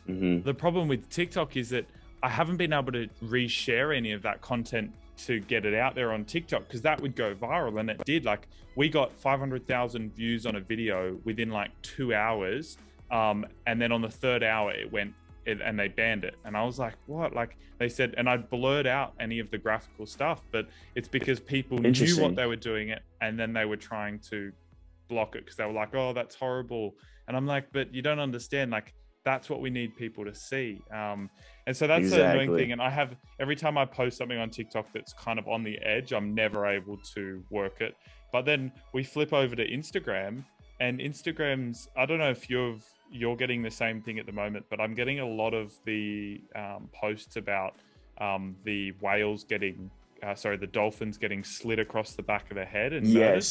[SPEAKER 1] the problem with TikTok is that I haven't been able to reshare any of that content to get it out there on TikTok, because that would go viral, and it did. Like, we got 500,000 views on a video within like 2 hours, and then on the third hour it went and they banned it, and I was like, what? Like, they said, and I blurred out any of the graphical stuff, but it's because people knew what they were doing it, and then they were trying to block it because they were like, oh, that's horrible. And I'm like, but you don't understand, like, that's what we need people to see. And so that's the annoying thing. And I have, every time I post something on TikTok that's kind of on the edge, I'm never able to work it. But then we flip over to Instagram, and Instagram's, I don't know if you're getting the same thing at the moment, but I'm getting a lot of the posts about the whales getting, the dolphins getting slit across the back of the head and murdered.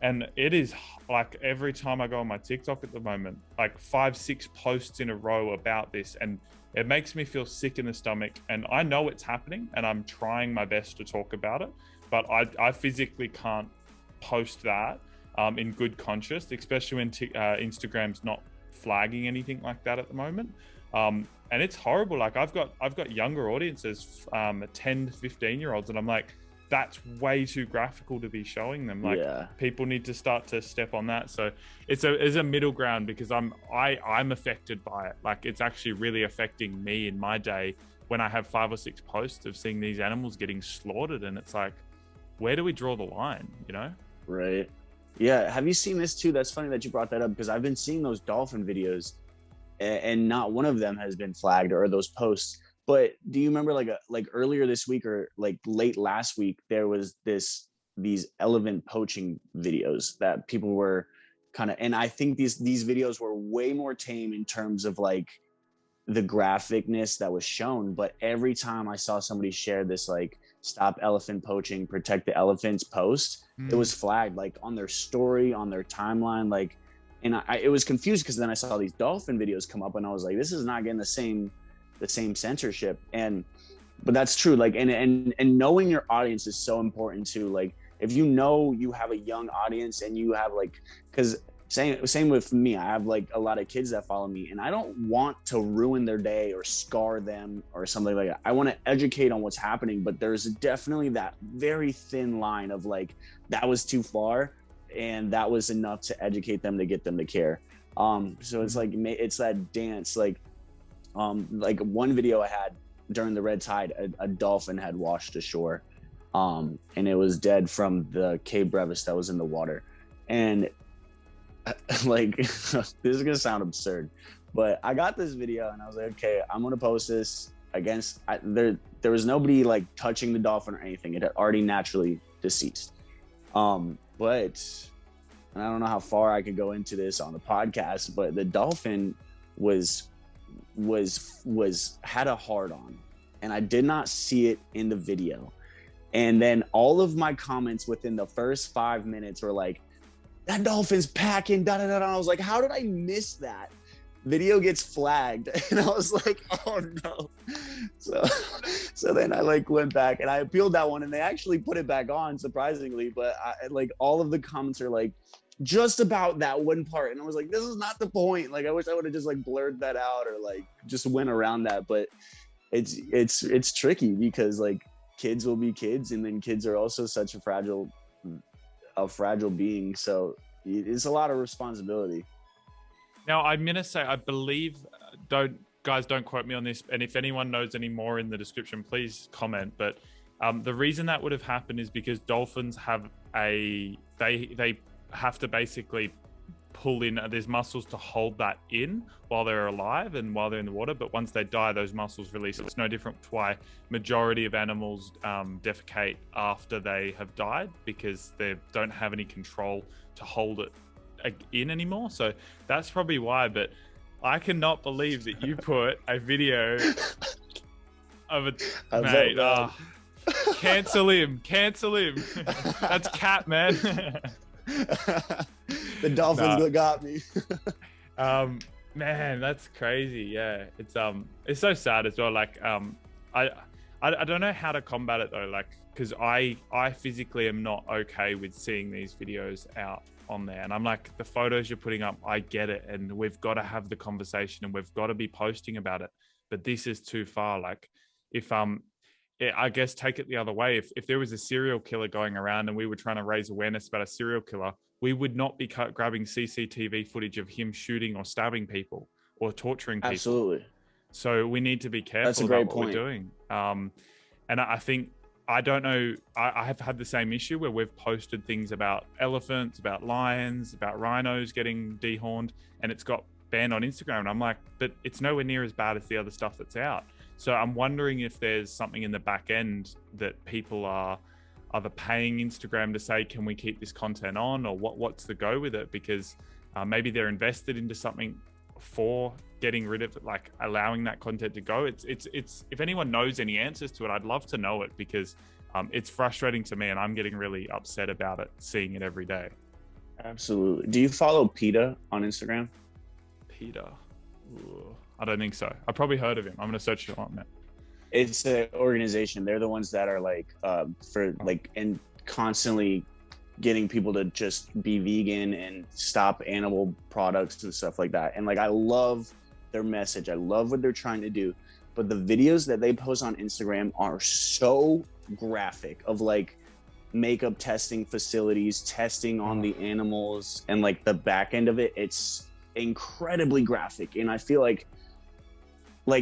[SPEAKER 1] And it is like every time I go on my TikTok at the moment, like 5-6 posts in a row about this, and it makes me feel sick in the stomach. And I know it's happening, and I'm trying my best to talk about it, but I physically can't post that in good conscience, especially when Instagram's not flagging anything like that at the moment. And it's horrible. Like, I've got younger audiences, 10 to 15-year-olds, and I'm like, that's way too graphical to be showing them. Like, people need to start to step on that. So it's a middle ground, because I'm affected by it. Like, it's actually really affecting me in my day when I have 5 or 6 posts of seeing these animals getting slaughtered, and it's like, where do we draw the line, you know?
[SPEAKER 2] Right. Yeah. Have you seen this too? That's funny that you brought that up, because I've been seeing those dolphin videos, and not one of them has been flagged, or those posts. But do you remember like earlier this week, or like late last week, there was these elephant poaching videos that people were kind of, and I think these videos were way more tame in terms of like the graphicness that was shown. But every time I saw somebody share this like stop elephant poaching, protect the elephants post, it was flagged like on their story, on their timeline, like, and it was confused, because then I saw these dolphin videos come up, and I was like, this is not getting the same censorship. But that's true. Like, and knowing your audience is so important too. Like, if you know you have a young audience, and you have like, because same with me, I have like a lot of kids that follow me, and I don't want to ruin their day or scar them or something like that. I want to educate on what's happening, but there's definitely that very thin line of like, that was too far, and that was enough to educate them to get them to care. So it's like, it's that dance. Like one video I had during the red tide, a dolphin had washed ashore, and it was dead from the Cape Brevis that was in the water. And like, this is gonna sound absurd, but I got this video, and I was like, okay, I'm gonna post this against, there was nobody like touching the dolphin or anything. It had already naturally deceased. But, and I don't know how far I could go into this on the podcast, but the dolphin had a hard on, and I did not see it in the video. And then all of my comments within the first 5 minutes were like, that dolphin's packing, da da da. I was like, how did I miss that? Video gets flagged, and I was like, oh no. So then I like went back and I appealed that one, and they actually put it back on, surprisingly. But like all of the comments are like, just about that one part, and I was like, this is not the point. Like, I wish I would have just like blurred that out, or like just went around that. But it's tricky, because like kids will be kids, and then kids are also such a fragile being, so it's a lot of responsibility.
[SPEAKER 1] Now, I'm gonna say, I believe, don't guys, don't quote me on this. And if anyone knows any more in the description, please comment. But the reason that would have happened is because dolphins have they have to basically pull in, there's muscles to hold that in while they're alive and while they're in the water, but once they die, those muscles release. It's no different to why majority of animals defecate after they have died, because they don't have any control to hold it in anymore. So that's probably why. But I cannot believe that you put a video of a mate. Cancel him. That's Cat, man.
[SPEAKER 2] The dolphins got me.
[SPEAKER 1] Man, that's crazy. Yeah, it's so sad as well. Like I don't know how to combat it though, like, because I physically am not okay with seeing these videos out on there. And I'm like, the photos you're putting up, I get it, and we've got to have the conversation and we've got to be posting about it, but this is too far. Like, if I guess take it the other way. If there was a serial killer going around and we were trying to raise awareness about a serial killer, we would not be grabbing CCTV footage of him shooting or stabbing people or torturing people.
[SPEAKER 2] Absolutely.
[SPEAKER 1] So we need to be careful
[SPEAKER 2] That's a great
[SPEAKER 1] about what
[SPEAKER 2] point.
[SPEAKER 1] we're doing. And I think, I don't know, I have had the same issue where we've posted things about elephants, about lions, about rhinos getting dehorned, and it's got banned on Instagram. And I'm like, but it's nowhere near as bad as the other stuff that's out. So I'm wondering if there's something in the back end that people are either paying Instagram to say, can we keep this content on, or what's the go with it? Because maybe they're invested into something for getting rid of it, like allowing that content to go. It's if anyone knows any answers to it, I'd love to know it, because it's frustrating to me and I'm getting really upset about it, seeing it every day.
[SPEAKER 2] Absolutely. Do you follow PETA on Instagram?
[SPEAKER 1] PETA? Ooh, I don't think so. I probably heard of him. I'm going to search it on that.
[SPEAKER 2] It's an organization. They're the ones that are like and constantly getting people to just be vegan and stop animal products and stuff like that. And like, I love their message. I love what they're trying to do. But the videos that they post on Instagram are so graphic, of like makeup testing facilities, testing on the animals, and like the back end of it. It's incredibly graphic. And I feel like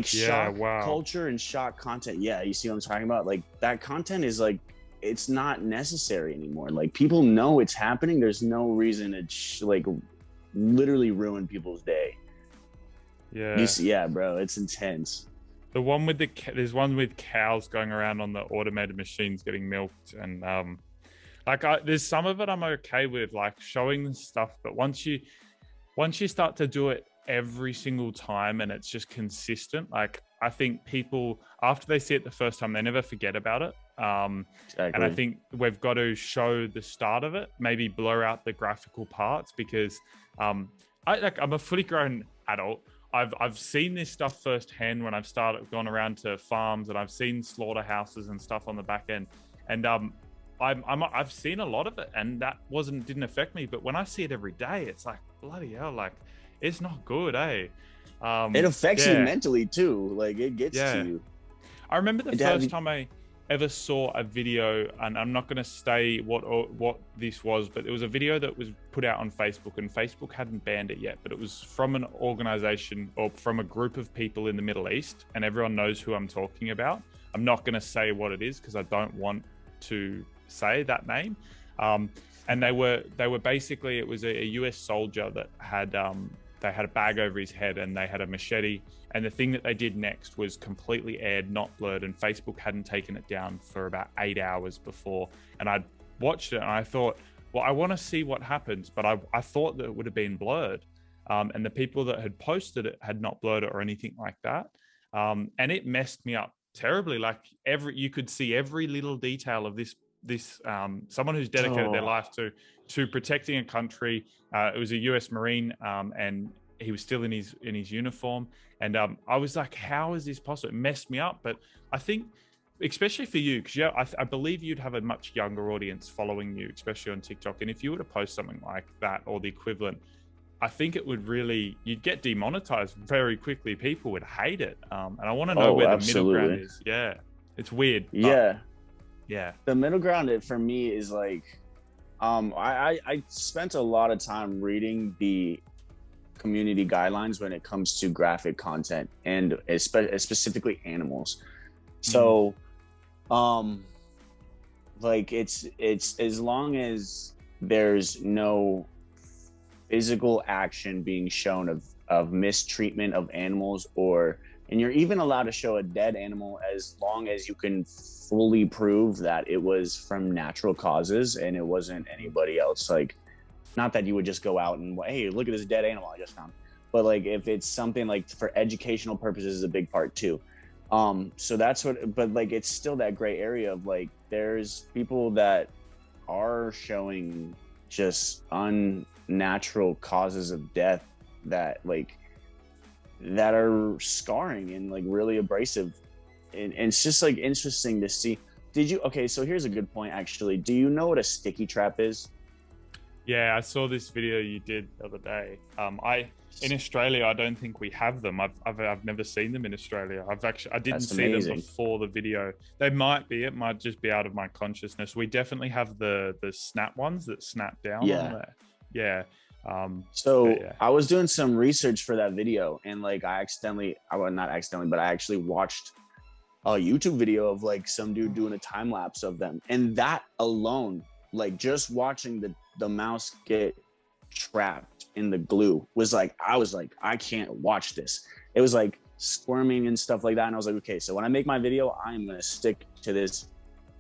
[SPEAKER 2] shock culture and shock content. Yeah, you see what I'm talking about? Like, that content is like, it's not necessary anymore. Like, people know it's happening. There's no reason to like literally ruin people's day.
[SPEAKER 1] Yeah.
[SPEAKER 2] Yeah, bro, it's intense.
[SPEAKER 1] The one with there's one with cows going around on the automated machines getting milked, and there's some of it I'm okay with, like showing the stuff, but once you start to do it every single time and it's just consistent, like, I think people, after they see it the first time, they never forget about it.
[SPEAKER 2] Exactly.
[SPEAKER 1] And I think we've got to show the start of it, maybe blur out the graphical parts, because I'm a fully grown adult. I've seen this stuff firsthand when I've gone around to farms, and I've seen slaughterhouses and stuff on the back end, and I've seen a lot of it, and that didn't affect me. But when I see it every day, it's like, bloody hell, like, it's not good, eh?
[SPEAKER 2] It affects you mentally too. Like, it gets to you.
[SPEAKER 1] I remember the first time I ever saw a video, and I'm not going to say what this was, but it was a video that was put out on Facebook, and Facebook hadn't banned it yet, but it was from an organization or from a group of people in the Middle East, and everyone knows who I'm talking about. I'm not going to say what it is because I don't want to say that name. And they were basically, it was a US soldier that had they had a bag over his head and they had a machete, and the thing that they did next was completely aired, not blurred, and Facebook hadn't taken it down for about 8 hours before. And I'd watched it and I thought, well, I want to see what happens, but I thought that it would have been blurred, and the people that had posted it had not blurred it or anything like that, and it messed me up terribly. Like, you could see every little detail of this someone who's dedicated their life to protecting a country. It was a US Marine, and he was still in his uniform. And I was like, how is this possible? It messed me up. But I think, especially for you, because I believe you'd have a much younger audience following you, especially on TikTok. And if you were to post something like that or the equivalent, I think it would you'd get demonetized very quickly. People would hate it. And I want to know where the middle ground is. Yeah, it's weird. Yeah.
[SPEAKER 2] The middle ground for me is like, I spent a lot of time reading the community guidelines when it comes to graphic content and specifically animals. So, like it's as long as there's no physical action being shown of mistreatment of animals, and you're even allowed to show a dead animal as long as you can fully prove that it was from natural causes and it wasn't anybody else. Like, not that you would just go out and, hey, look at this dead animal I just found, but like if it's something like for educational purposes is a big part too. So that's what, but like it's still that gray area of like there's people that are showing just unnatural causes of death that are scarring and like really abrasive, and it's just like interesting to see. Okay, so here's a good point actually. Do you know what a sticky trap is?
[SPEAKER 1] Yeah, I saw this video you did the other day. In Australia, I don't think we have them. I've never seen them in Australia. I didn't see them before the video. They might be. It might just be out of my consciousness. We definitely have the snap ones that snap down on there. Yeah.
[SPEAKER 2] I was doing some research for that video, and like I actually watched a YouTube video of like some dude doing a time lapse of them, and that alone, like just watching the mouse get trapped in the glue was like, I was like, I can't watch this. It was like squirming and stuff like that, and I was like, okay, so when I make my video, I'm gonna stick to this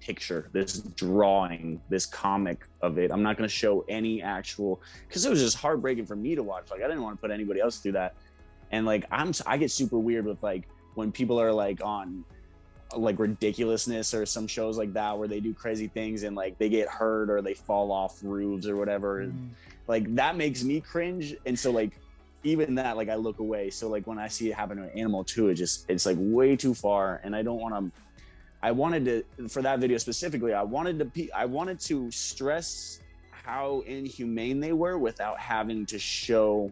[SPEAKER 2] picture, this drawing, this comic of it. I'm not going to show any actual, because it was just heartbreaking for me to watch. Like I didn't want to put anybody else through that. And like I get super weird with like when people are like on like ridiculousness or some shows like that where they do crazy things and like they get hurt or they fall off roofs or whatever. Like that makes me cringe. And so like even that, like I look away. So like when I see it happen to an animal too, it's like way too far, and I don't want to. I wanted to, for that video specifically, I wanted to stress how inhumane they were without having to show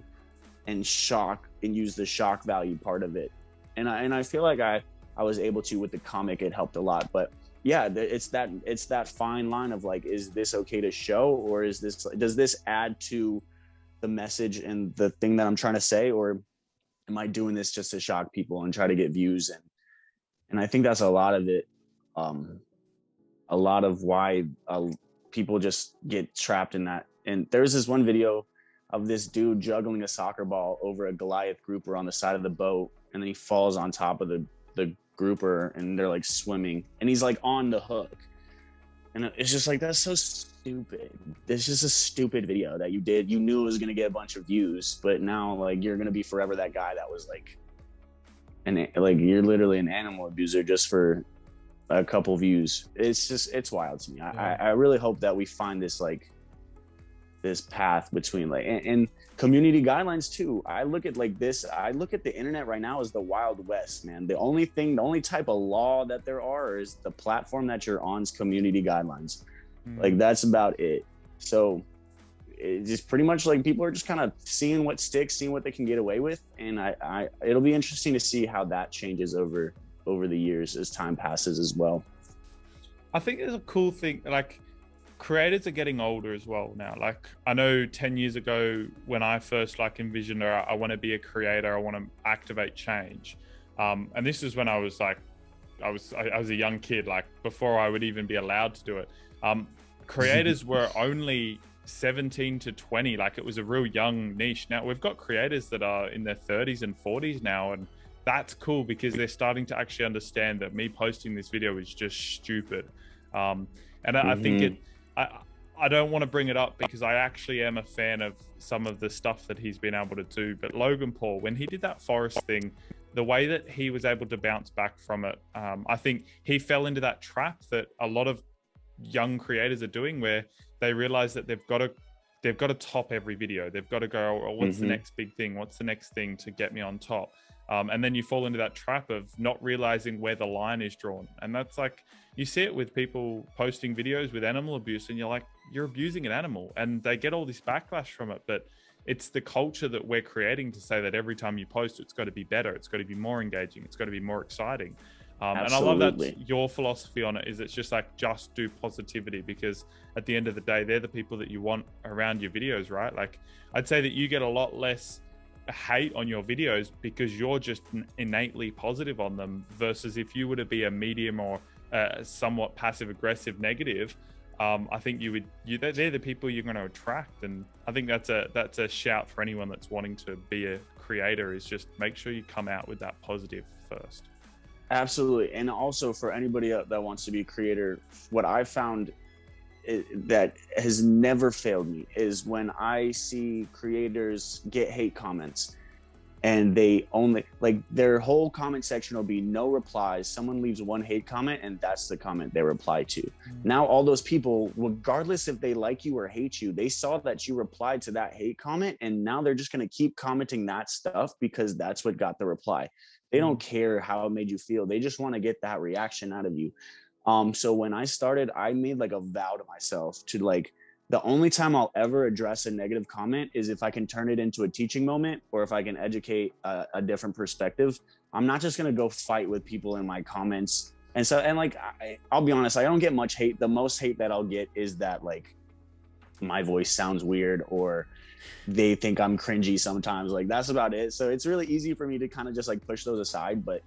[SPEAKER 2] and shock and use the shock value part of it. And I feel like I was able to with the comic. It helped a lot. But yeah, it's that fine line of like, is this okay to show, or does this add to the message and the thing that I'm trying to say, or am I doing this just to shock people and try to get views? And I think that's a lot of it. A lot of why people just get trapped in that. And there's this one video of this dude juggling a soccer ball over a Goliath grouper on the side of the boat, and then he falls on top of the grouper, and they're like swimming, and he's like on the hook, and it's just like, that's so stupid. It's just a stupid video that you did. You knew it was gonna get a bunch of views, but now like you're gonna be forever that guy that was like, and like you're literally an animal abuser just for a couple views. It's wild to me. Yeah. I really hope that we find this like this path between like and community guidelines too. I look at the internet right now as the Wild West, man. The only type of law that there are is the platform that you're on's community guidelines. Like that's about it. So it's just pretty much like people are just kind of seeing what sticks, seeing what they can get away with, and it'll be interesting to see how that changes over the years as time passes as well.
[SPEAKER 1] I think there's a cool thing, like creators are getting older as well now. Like I know 10 years ago when I first like envisioned, I want to be a creator, I want to activate change. And this is when I was like, I was a young kid, like before I would even be allowed to do it. Creators were only 17 to 20, like it was a real young niche. Now we've got creators that are in their 30s and 40s now, and that's cool because they're starting to actually understand that me posting this video is just stupid. And I think I don't want to bring it up because I actually am a fan of some of the stuff that he's been able to do. But Logan Paul, when he did that forest thing, the way that he was able to bounce back from it, I think he fell into that trap that a lot of young creators are doing, where they realize that they've got to top every video. They've got to go, oh, what's the next big thing? What's the next thing to get me on top? And then you fall into that trap of not realizing where the line is drawn. And that's like, you see it with people posting videos with animal abuse, and you're like, you're abusing an animal, and they get all this backlash from it. But it's the culture that we're creating to say that every time you post, it's got to be better. It's got to be more engaging. It's got to be more exciting. And I love that your philosophy on it is it's just like, just do positivity, because at the end of the day, they're the people that you want around your videos, right? Like I'd say that you get a lot less hate on your videos because you're just innately positive on them, versus if you were to be a medium or somewhat passive aggressive negative, I think they're the people you're going to attract. And I think that's a shout for anyone that's wanting to be a creator, is just make sure you come out with that positive first.
[SPEAKER 2] Absolutely. And also for anybody that wants to be a creator, what I found that has never failed me is when I see creators get hate comments, and they only, like, their whole comment section will be no replies. Someone leaves one hate comment and that's the comment they reply to. Now all those people, regardless if they like you or hate you, they saw that you replied to that hate comment, and now they're just going to keep commenting that stuff because that's what got the reply. They don't care how it made you feel. They just want to get that reaction out of you. So when I started, I made like a vow to myself to, like, the only time I'll ever address a negative comment is if I can turn it into a teaching moment, or if I can educate a different perspective. I'm not just going to go fight with people in my comments. And so, and like, I'll be honest, I don't get much hate. The most hate that I'll get is that, like, my voice sounds weird, or they think I'm cringy sometimes. Like, that's about it. So it's really easy for me to kind of just like push those aside. But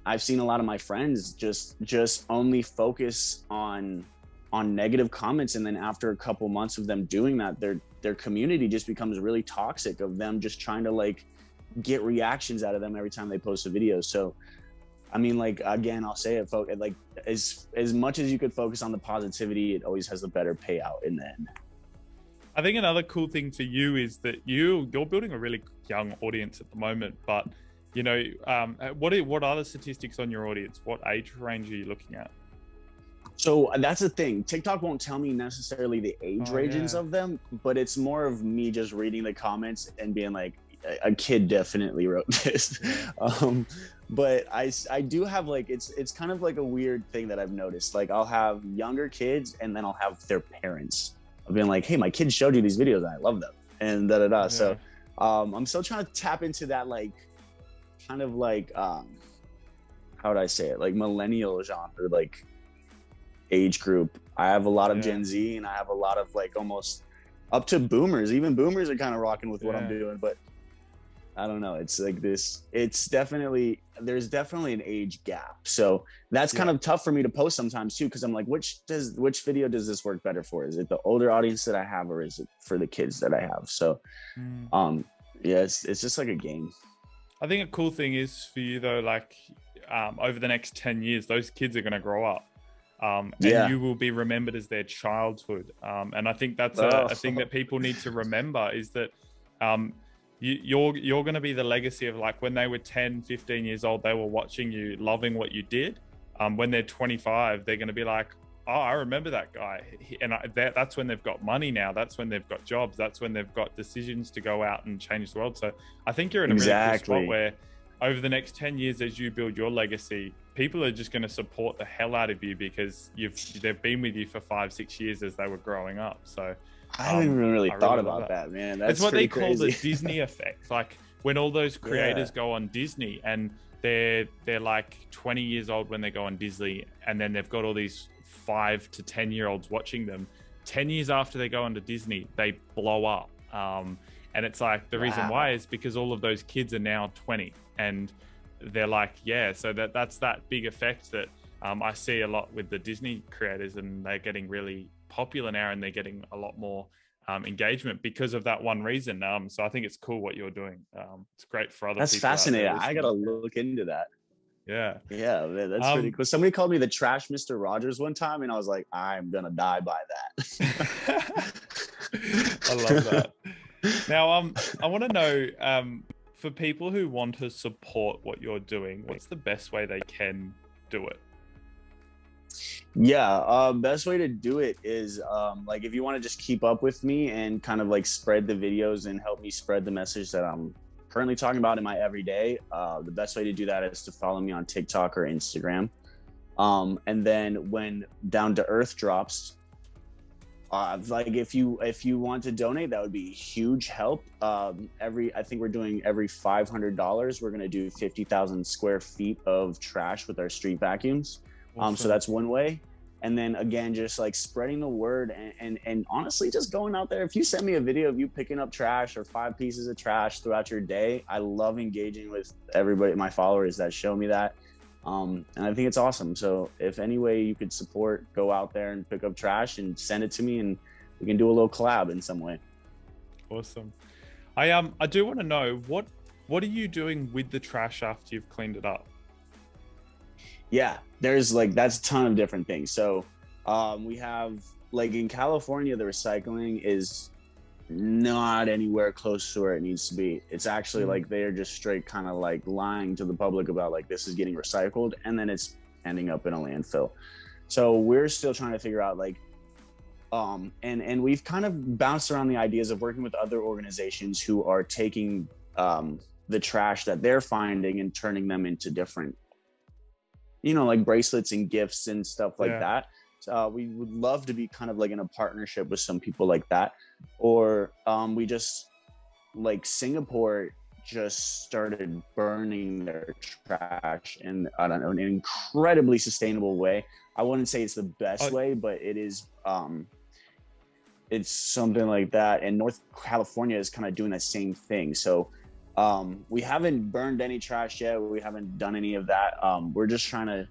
[SPEAKER 2] I've seen a lot of my friends just only focus on negative comments, and then after a couple months of them doing that, their community just becomes really toxic, of them just trying to like get reactions out of them every time they post a video. So I mean, like, again, I'll say it, folks, like, as much as you could focus on the positivity, it always has a better payout in the end.
[SPEAKER 1] I think another cool thing for you is that you're building a really young audience at the moment, but you know, what are the statistics on your audience? What age range are you looking at?
[SPEAKER 2] So that's the thing. TikTok won't tell me necessarily the age ranges of them, but it's more of me just reading the comments and being like, a kid definitely wrote this. But I do have, like, it's kind of like a weird thing that I've noticed. Like, I'll have younger kids, and then I'll have their parents. I've been like, hey, my kid showed you these videos and I love them, and da-da-da. Yeah. So I'm still trying to tap into that, like, kind of like, how would I say it? Like, millennial genre, like, age group. I have a lot of Gen Z, and I have a lot of, like, almost up to boomers. Even boomers are kind of rocking with what I'm doing, but I don't know. It's like this, there's definitely an age gap. So that's kind of tough for me to post sometimes too, because I'm like, which video does this work better for? Is it the older audience that I have, or is it for the kids that I have? So it's just like a game.
[SPEAKER 1] I think a cool thing is for you though, like, over the next 10 years, those kids are going to grow up. And you will be remembered as their childhood. And I think that's a thing that people need to remember, is that you're going to be the legacy of, like, when they were 10, 15 years old, they were watching you, loving what you did. When they're 25, they're going to be like, oh, I remember that guy. And that's when they've got money now. That's when they've got jobs. That's when they've got decisions to go out and change the world. So I think you're in a really cool spot where over the next 10 years, as you build your legacy, people are just going to support the hell out of you because they've been with you for 5-6 years as they were growing up. So
[SPEAKER 2] I haven't even really thought about that, man. That's
[SPEAKER 1] what they call
[SPEAKER 2] crazy.
[SPEAKER 1] the Disney effect. Like, when all those creators go on Disney, and they're like 20 years old when they go on Disney, and then they've got all these 5 to 10-year-olds watching them. 10 years after they go onto Disney, they blow up. And it's like, the reason why is because all of those kids are now 20, and they're like, so that's that big effect that I see a lot with the Disney creators, and they're getting really popular now, and they're getting a lot more engagement because of that one reason. So I think it's cool what you're doing. It's great for other people.
[SPEAKER 2] That's fascinating. I gotta look into that.
[SPEAKER 1] Yeah,
[SPEAKER 2] man, that's pretty cool. Somebody called me the trash Mr. Rogers one time, and I was like, I'm gonna die by that.
[SPEAKER 1] I love that. Now, I want to know, for people who want to support what you're doing, what's the best way they can do it?
[SPEAKER 2] Best way to do it is, like, if you want to just keep up with me and kind of like spread the videos and help me spread the message that I'm currently talking about in my everyday, the best way to do that is to follow me on TikTok or Instagram. And then when Down to Earth drops, like, if you want to donate, that would be a huge help. I think we're doing every $500, we're going to do 50,000 square feet of trash with our street vacuums. Awesome. So that's one way. And then again, just like spreading the word and honestly just going out there. If you send me a video of you picking up trash or 5 pieces of trash throughout your day, I love engaging with everybody, my followers that show me that. And I think it's awesome. So if any way you could support, go out there and pick up trash and send it to me, and we can do a little collab in some way.
[SPEAKER 1] Awesome. I do want to know what are you doing with the trash after you've cleaned it up?
[SPEAKER 2] Yeah, there's like, that's a ton of different things. So we have, like, in California, the recycling is not anywhere close to where it needs to be. It's actually like they're just straight kind of like lying to the public about like this is getting recycled, and then it's ending up in a landfill. So we're still trying to figure out like and we've kind of bounced around the ideas of working with other organizations who are taking the trash that they're finding and turning them into different, you know, like bracelets and gifts and stuff like that. We would love to be kind of like in a partnership with some people like that. Or we just, like, Singapore just started burning their trash in, I don't know, an incredibly sustainable way. I wouldn't say it's the best way, but it is, it's something like that. And North California is kind of doing the same thing. So we haven't burned any trash yet. We haven't done any of that. We're just trying to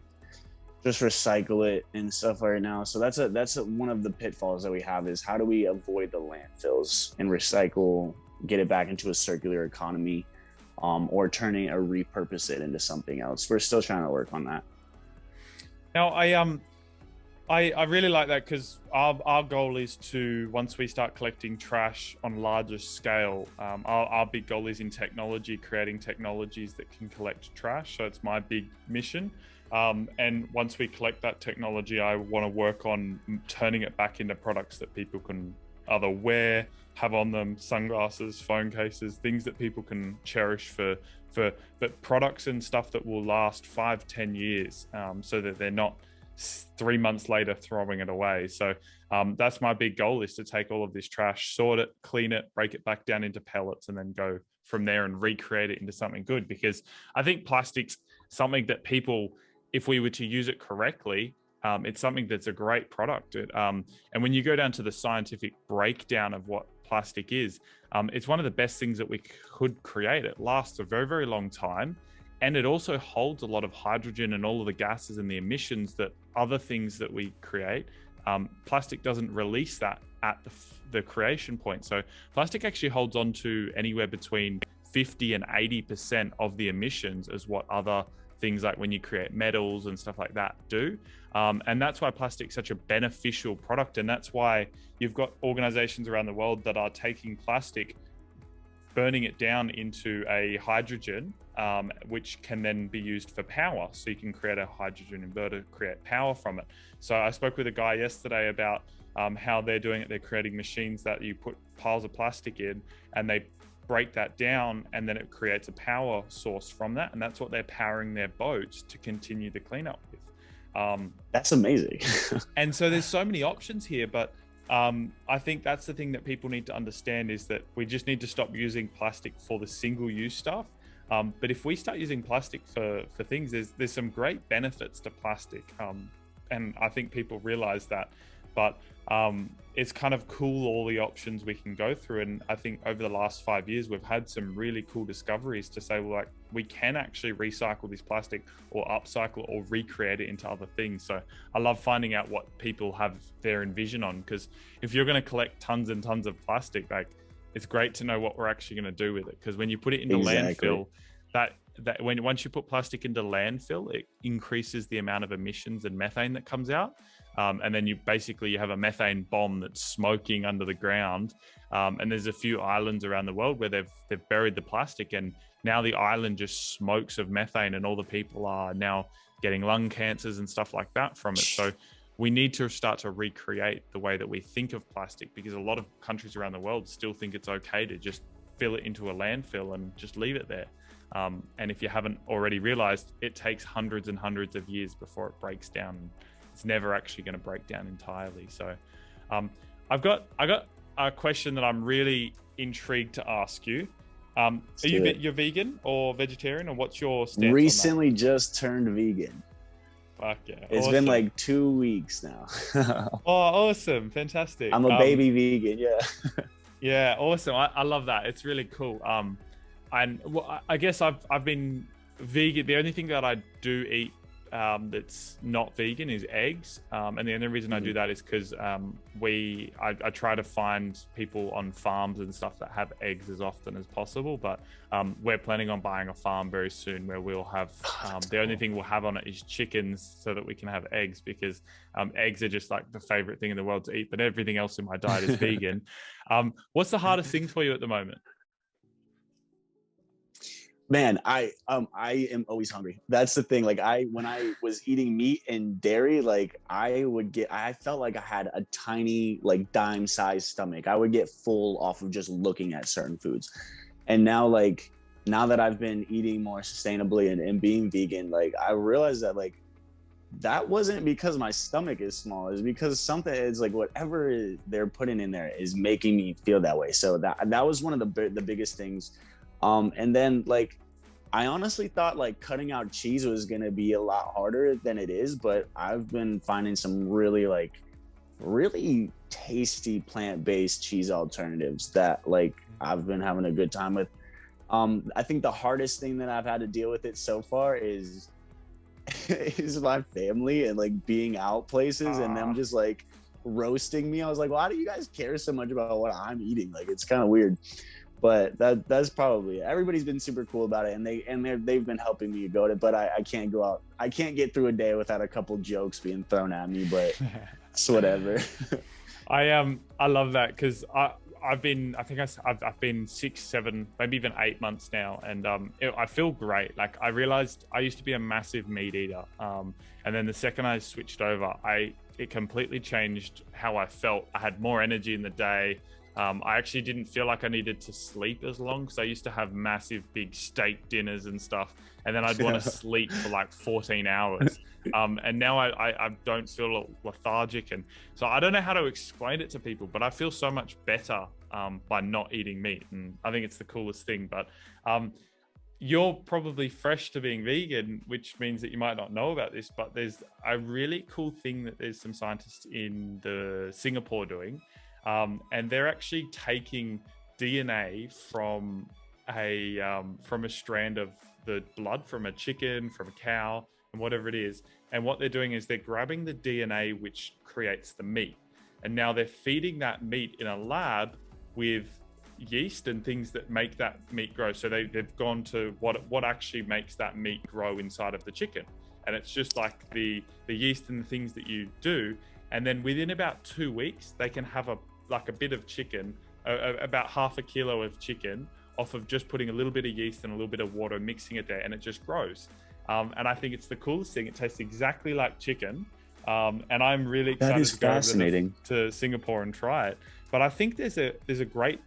[SPEAKER 2] just recycle it and stuff right now. So that's one of the pitfalls that we have, is how do we avoid the landfills and recycle, get it back into a circular economy, or turning or repurpose it into something else. We're still trying to work on that.
[SPEAKER 1] Now, I really like that, because our goal is to, once we start collecting trash on larger scale, our big goal is in technology, creating technologies that can collect trash. So it's my big mission. And once we collect that technology, I want to work on turning it back into products that people can either wear, have on them, sunglasses, phone cases, things that people can cherish but products and stuff that will last 5-10 years, so that they're not 3 months later throwing it away. So that's my big goal, is to take all of this trash, sort it, clean it, break it back down into pellets, and then go from there and recreate it into something good. Because I think plastic's something that people, if we were to use it correctly, it's something that's a great product. And when you go down to the scientific breakdown of what plastic is, it's one of the best things that we could create. It lasts a very, very long time. And it also holds a lot of hydrogen and all of the gases and the emissions that other things that we create. Plastic doesn't release that at the creation point. So plastic actually holds on to anywhere between 50 and 80% of the emissions as what other things like when you create metals and stuff like that do. And that's why plastic's such a beneficial product. And that's why you've got organizations around the world that are taking plastic, burning it down into a hydrogen, which can then be used for power. So you can create a hydrogen inverter, create power from it. So I spoke with a guy yesterday about how they're doing it. They're creating machines that you put piles of plastic in, and they break that down, and then it creates a power source from that. And that's what they're powering their boats to continue the cleanup with.
[SPEAKER 2] That's amazing.
[SPEAKER 1] And so there's so many options here, but I think that's the thing that people need to understand, is that we just need to stop using plastic for the single-use stuff. But if we start using plastic for things, there's some great benefits to plastic. And I think people realize that. But it's kind of cool, all the options we can go through. And I think over the last 5 years, we've had some really cool discoveries to say, well, like, we can actually recycle this plastic or upcycle or recreate it into other things. So I love finding out what people have their envision on, because if you're going to collect tons and tons of plastic, like, it's great to know what we're actually going to do with it. Because when you put it into landfill, once you put plastic into landfill, it increases the amount of emissions and methane that comes out. And then you have a methane bomb that's smoking under the ground. And there's a few islands around the world where they've buried the plastic, and now the island just smokes of methane, and all the people are now getting lung cancers and stuff like that from it. So we need to start to recreate the way that we think of plastic, because a lot of countries around the world still think it's okay to just fill it into a landfill and just leave it there. And if you haven't already realized, it takes hundreds and hundreds of years before it breaks down. It's never actually going to break down entirely. So I got a question that I'm really intrigued to ask you. You're vegan or vegetarian, or what's your stance
[SPEAKER 2] Recently
[SPEAKER 1] on that?
[SPEAKER 2] just turned vegan.
[SPEAKER 1] Fuck yeah.
[SPEAKER 2] It's been
[SPEAKER 1] Awesome.
[SPEAKER 2] like 2 weeks now.
[SPEAKER 1] Oh, awesome. Fantastic.
[SPEAKER 2] I'm a baby vegan. Yeah.
[SPEAKER 1] Yeah, awesome. I love that. It's really cool. And well, I guess I've been vegan. The only thing that I do eat that's not vegan is eggs. And the only reason I do that is because I try to find people on farms and stuff that have eggs as often as possible. But we're planning on buying a farm very soon where we'll have the only thing we'll have on it is chickens so that we can have eggs, because eggs are just like the favorite thing in the world to eat. But everything else in my diet is vegan. What's the hardest thing for you at the moment?
[SPEAKER 2] Man, I am always hungry. That's the thing. Like when I was eating meat and dairy, like I felt like I had a tiny, like dime-sized stomach. I would get full off of just looking at certain foods. And now that I've been eating more sustainably and being vegan, like I realized that like that wasn't because my stomach is small. It's because something is like whatever they're putting in there is making me feel that way. So that was one of the biggest things. And then like, I honestly thought like cutting out cheese was going to be a lot harder than it is, but I've been finding some really tasty plant-based cheese alternatives that like I've been having a good time with. I think the hardest thing that I've had to deal with it so far is my family and like being out places and them just like roasting me. I was like, why do you guys care so much about what I'm eating? Like, it's kind of weird. But that's probably it. Everybody's been super cool about it, and they've been helping me go to it. But I can't go out. I can't get through a day without a couple jokes being thrown at me. But it's whatever.
[SPEAKER 1] I love that, because I've been 6, 7, maybe even 8 months now, and I feel great. Like I realized I used to be a massive meat eater, and then the second I switched over, it completely changed how I felt. I had more energy in the day. I actually didn't feel like I needed to sleep as long, because I used to have massive big steak dinners and stuff, and then I'd want to sleep for like 14 hours. And now I don't feel lethargic, and so I don't know how to explain it to people, but I feel so much better by not eating meat, and I think it's the coolest thing. But you're probably fresh to being vegan, which means that you might not know about this, but there's a really cool thing that there's some scientists in Singapore doing. And they're actually taking DNA from a strand of the blood from a chicken, from a cow, and whatever it is. And what they're doing is they're grabbing the DNA which creates the meat, and now they're feeding that meat in a lab with yeast and things that make that meat grow. So they've gone to what actually makes that meat grow inside of the chicken, and it's just like the yeast and the things that you do. And then within about 2 weeks, they can have a bit of chicken, about half a kilo of chicken, off of just putting a little bit of yeast and a little bit of water, mixing it there, and it just grows. And I think it's the coolest thing. It tastes exactly like chicken. And I'm really excited to go over to Singapore and try it. But I think there's a great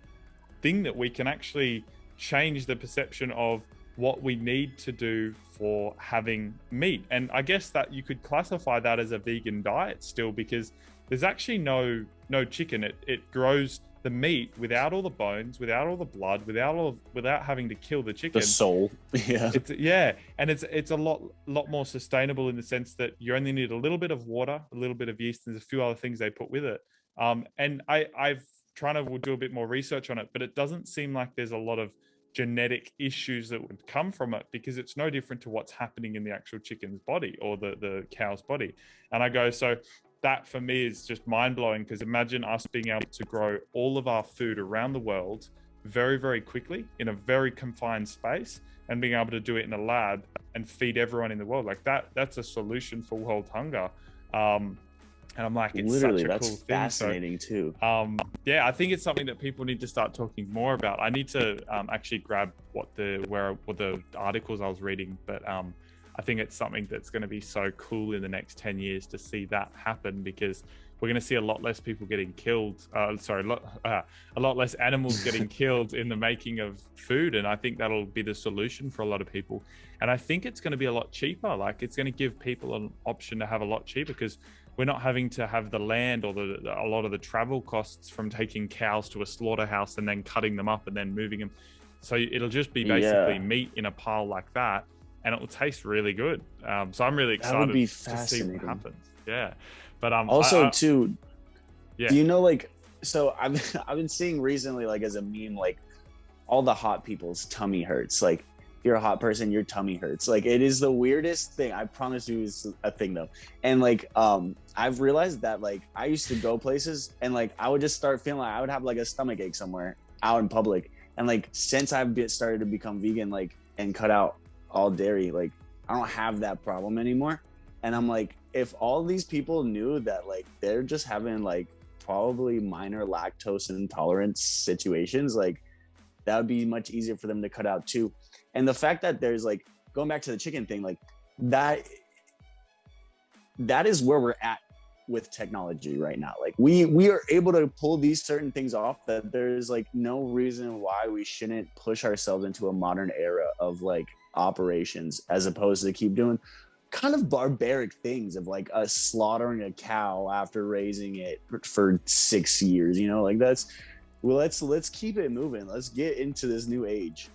[SPEAKER 1] thing that we can actually change the perception of what we need to do for having meat. And I guess that you could classify that as a vegan diet still, because there's actually no chicken. It grows the meat without all the bones, without all the blood, without having to kill the chicken.
[SPEAKER 2] The soul. Yeah.
[SPEAKER 1] And it's a lot more sustainable in the sense that you only need a little bit of water, a little bit of yeast, and there's a few other things they put with it. And I've trying to do a bit more research on it, but it doesn't seem like there's a lot of genetic issues that would come from it, because it's no different to what's happening in the actual chicken's body or the cow's body. And I go, so that for me is just mind-blowing, because imagine us being able to grow all of our food around the world very, very quickly in a very confined space, and being able to do it in a lab and feed everyone in the world. Like that's a solution for world hunger. And I'm like, it's
[SPEAKER 2] literally,
[SPEAKER 1] such a
[SPEAKER 2] that's
[SPEAKER 1] cool thing.
[SPEAKER 2] Fascinating too.
[SPEAKER 1] Yeah, I think it's something that people need to start talking more about. I need to actually grab what the articles I was reading, but I think it's something that's going to be so cool in the next 10 years to see that happen, because we're going to see a lot less people getting killed. A lot less animals getting killed in the making of food. And I think that'll be the solution for a lot of people. And I think it's going to be a lot cheaper. Like, it's going to give people an option to have a lot cheaper, because we're not having to have the land or a lot of the travel costs from taking cows to a slaughterhouse and then cutting them up and then moving them. So it'll just be basically meat in a pile like that. and it will taste really good. So I'm really
[SPEAKER 2] That would
[SPEAKER 1] excited
[SPEAKER 2] be
[SPEAKER 1] to see what
[SPEAKER 2] fascinating.
[SPEAKER 1] happens. Yeah, but
[SPEAKER 2] Also, too,
[SPEAKER 1] yeah.
[SPEAKER 2] do you know, like, so I've been seeing recently, like, as a meme, like, all the hot people's tummy hurts. Like, if you're a hot person, your tummy hurts. Like, it is the weirdest thing. I promise you, it's a thing though. And like, I've realized that, like, I used to go places and like I would just start feeling like I would have like a stomach ache somewhere out in public. And like, since I've started to become vegan, like, and cut out all dairy, like, I don't have that problem anymore. And I'm like, if all these people knew that, like, they're just having like probably minor lactose intolerance situations, like, that would be much easier for them to cut out too. And the fact that there's, like, going back to the chicken thing, like, that is where we're at with technology right now. Like, we are able to pull these certain things off, that there's like no reason why we shouldn't push ourselves into a modern era of like operations, as opposed to keep doing kind of barbaric things of like us slaughtering a cow after raising it for 6 years, you know. Like, that's, well, let's keep it moving. Let's get into this new age.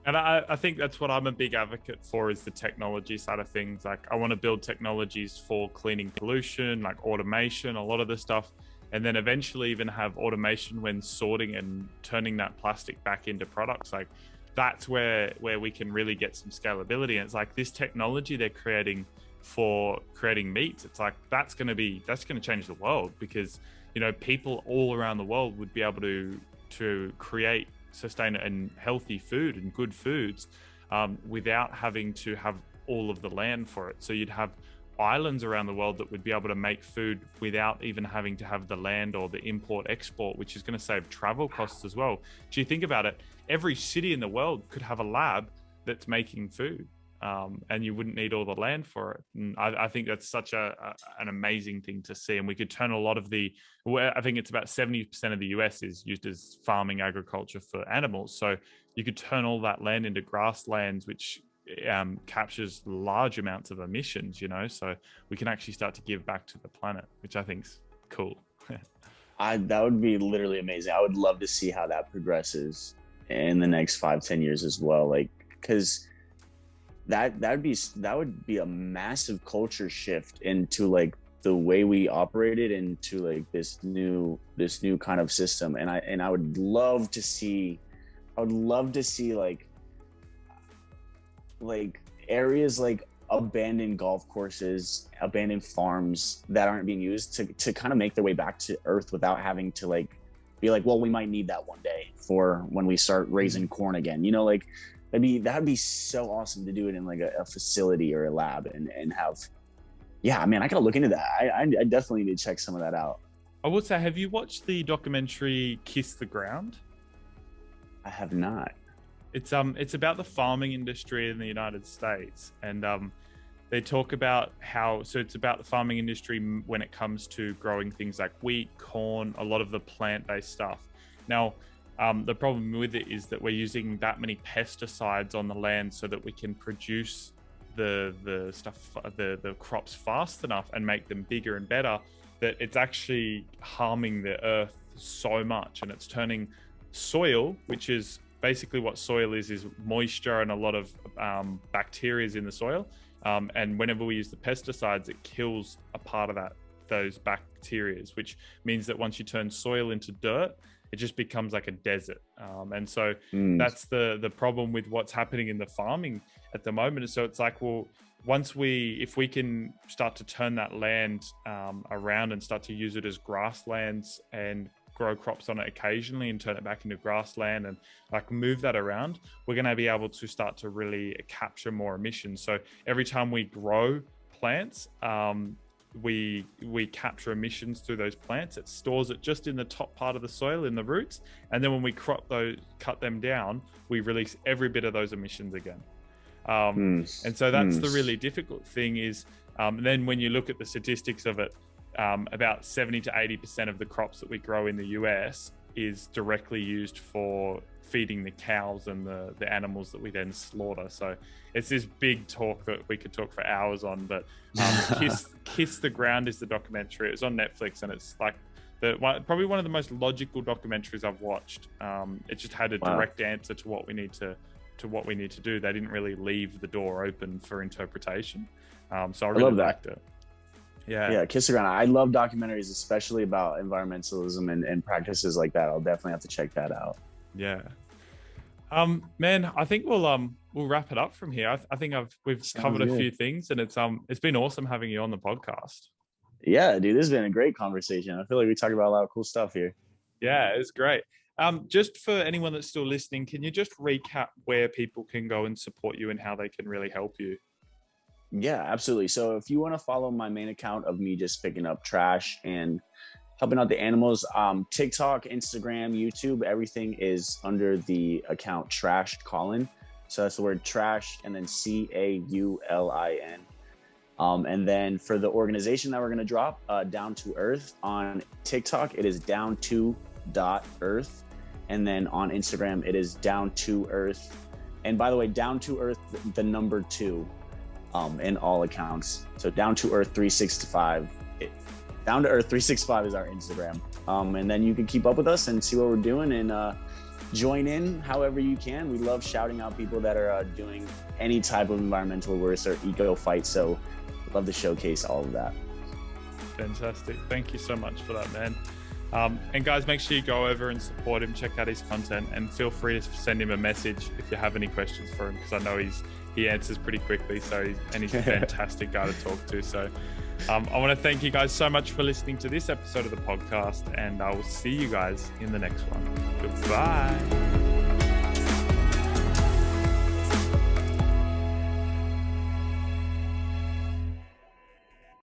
[SPEAKER 1] And I think that's what I'm a big advocate for, is the technology side of things. Like, I want to build technologies for cleaning pollution, like automation, a lot of the stuff, and then eventually even have automation when sorting and turning that plastic back into products. Like, that's where we can really get some scalability. And it's like this technology they're creating for creating meats. It's like that's going to change the world, because, you know, people all around the world would be able to create sustainable and healthy food and good foods without having to have all of the land for it. So you'd have islands around the world that would be able to make food without even having to have the land or the import export, which is going to save travel costs as well. Do you think about it? Every city in the world could have a lab that's making food, and you wouldn't need all the land for it. And I think that's such an amazing thing to see. And we could turn a lot of I think it's about 70% of the US is used as farming agriculture for animals. So you could turn all that land into grasslands, which captures large amounts of emissions, you know. So we can actually start to give back to the planet, which I think's cool.
[SPEAKER 2] That would be literally amazing. I would love to see how that progresses in the next 5-10 years as well. Like, because that would be a massive culture shift into like the way we operated into like this new kind of system. And I would love to see like areas like abandoned golf courses, abandoned farms that aren't being used to kind of make their way back to earth without having to like be like, well, we might need that one day for when we start raising corn again, you know. Like, that'd be so awesome to do it in like a facility or a lab and have, yeah, I mean, I gotta look into that. I definitely need to check some of that out.
[SPEAKER 1] I would say, have you watched the documentary Kiss the Ground?
[SPEAKER 2] I have not.
[SPEAKER 1] It's about the farming industry in the United States, and they talk about how, so it's about the farming industry when it comes to growing things like wheat, corn, a lot of the plant-based stuff. Now, the problem with it is that we're using that many pesticides on the land so that we can produce the crops fast enough and make them bigger and better, that it's actually harming the earth so much, and it's turning soil, which is basically what soil is moisture and a lot of bacteria in the soil. And whenever we use the pesticides, it kills a part of those bacteria, which means that once you turn soil into dirt, it just becomes like a desert. And so that's the problem with what's happening in the farming at the moment. So it's like, well, if we can start to turn that land around and start to use it as grasslands and grow crops on it occasionally and turn it back into grassland and like move that around, we're going to be able to start to really capture more emissions. So every time we grow plants, we capture emissions through those plants. It stores it just in the top part of the soil, in the roots, and then when we cut them down, we release every bit of those emissions again. And so that's the really difficult thing is, then when you look at the statistics of it, about 70 to 80% of the crops that we grow in the US is directly used for feeding the cows and the animals that we then slaughter. So it's this big talk that we could talk for hours on, but Kiss the Ground is the documentary. It's on Netflix, and it's like probably one of the most logical documentaries I've watched. It just had a direct answer to what we need to to what we need to do, they didn't really leave the door open for interpretation. So I
[SPEAKER 2] I
[SPEAKER 1] really
[SPEAKER 2] love that.
[SPEAKER 1] liked it.
[SPEAKER 2] Yeah, kiss the ground. I love documentaries, especially about environmentalism and practices like that. I'll definitely have to check that out.
[SPEAKER 1] Yeah. Man, I think we'll wrap it up from here. I think we've
[SPEAKER 2] Sounds
[SPEAKER 1] covered a
[SPEAKER 2] good.
[SPEAKER 1] few things, and it's been awesome having you on the podcast.
[SPEAKER 2] Yeah, dude, this has been a great conversation. I feel like we talked about a lot of cool stuff here.
[SPEAKER 1] Yeah, it's great. Just for anyone that's still listening, can you just recap where people can go and support you and how they can really help you?
[SPEAKER 2] Yeah, absolutely. So if you want to follow my main account of me just picking up trash and helping out the animals, TikTok, Instagram, YouTube, everything is under the account Trash Caulin. So that's the word trash and then CAULIN. And then for the organization that we're going to drop, Down to Earth, on TikTok, it is down2.earth. And then on Instagram, it is Down to Earth. And by the way, Down to Earth, the number 2. In all accounts. So Down to Earth 365. Down to Earth 365 is our Instagram. And then you can keep up with us and see what we're doing and join in however you can. We love shouting out people that are doing any type of environmental work or eco fight. So love to showcase all of that.
[SPEAKER 1] Fantastic. Thank you so much for that, man. And guys, make sure you go over and support him, check out his content, and feel free to send him a message if you have any questions for him, because I know he answers pretty quickly. He's a fantastic guy to talk to. So I want to thank you guys so much for listening to this episode of the podcast, and I will see you guys in the next one. Goodbye.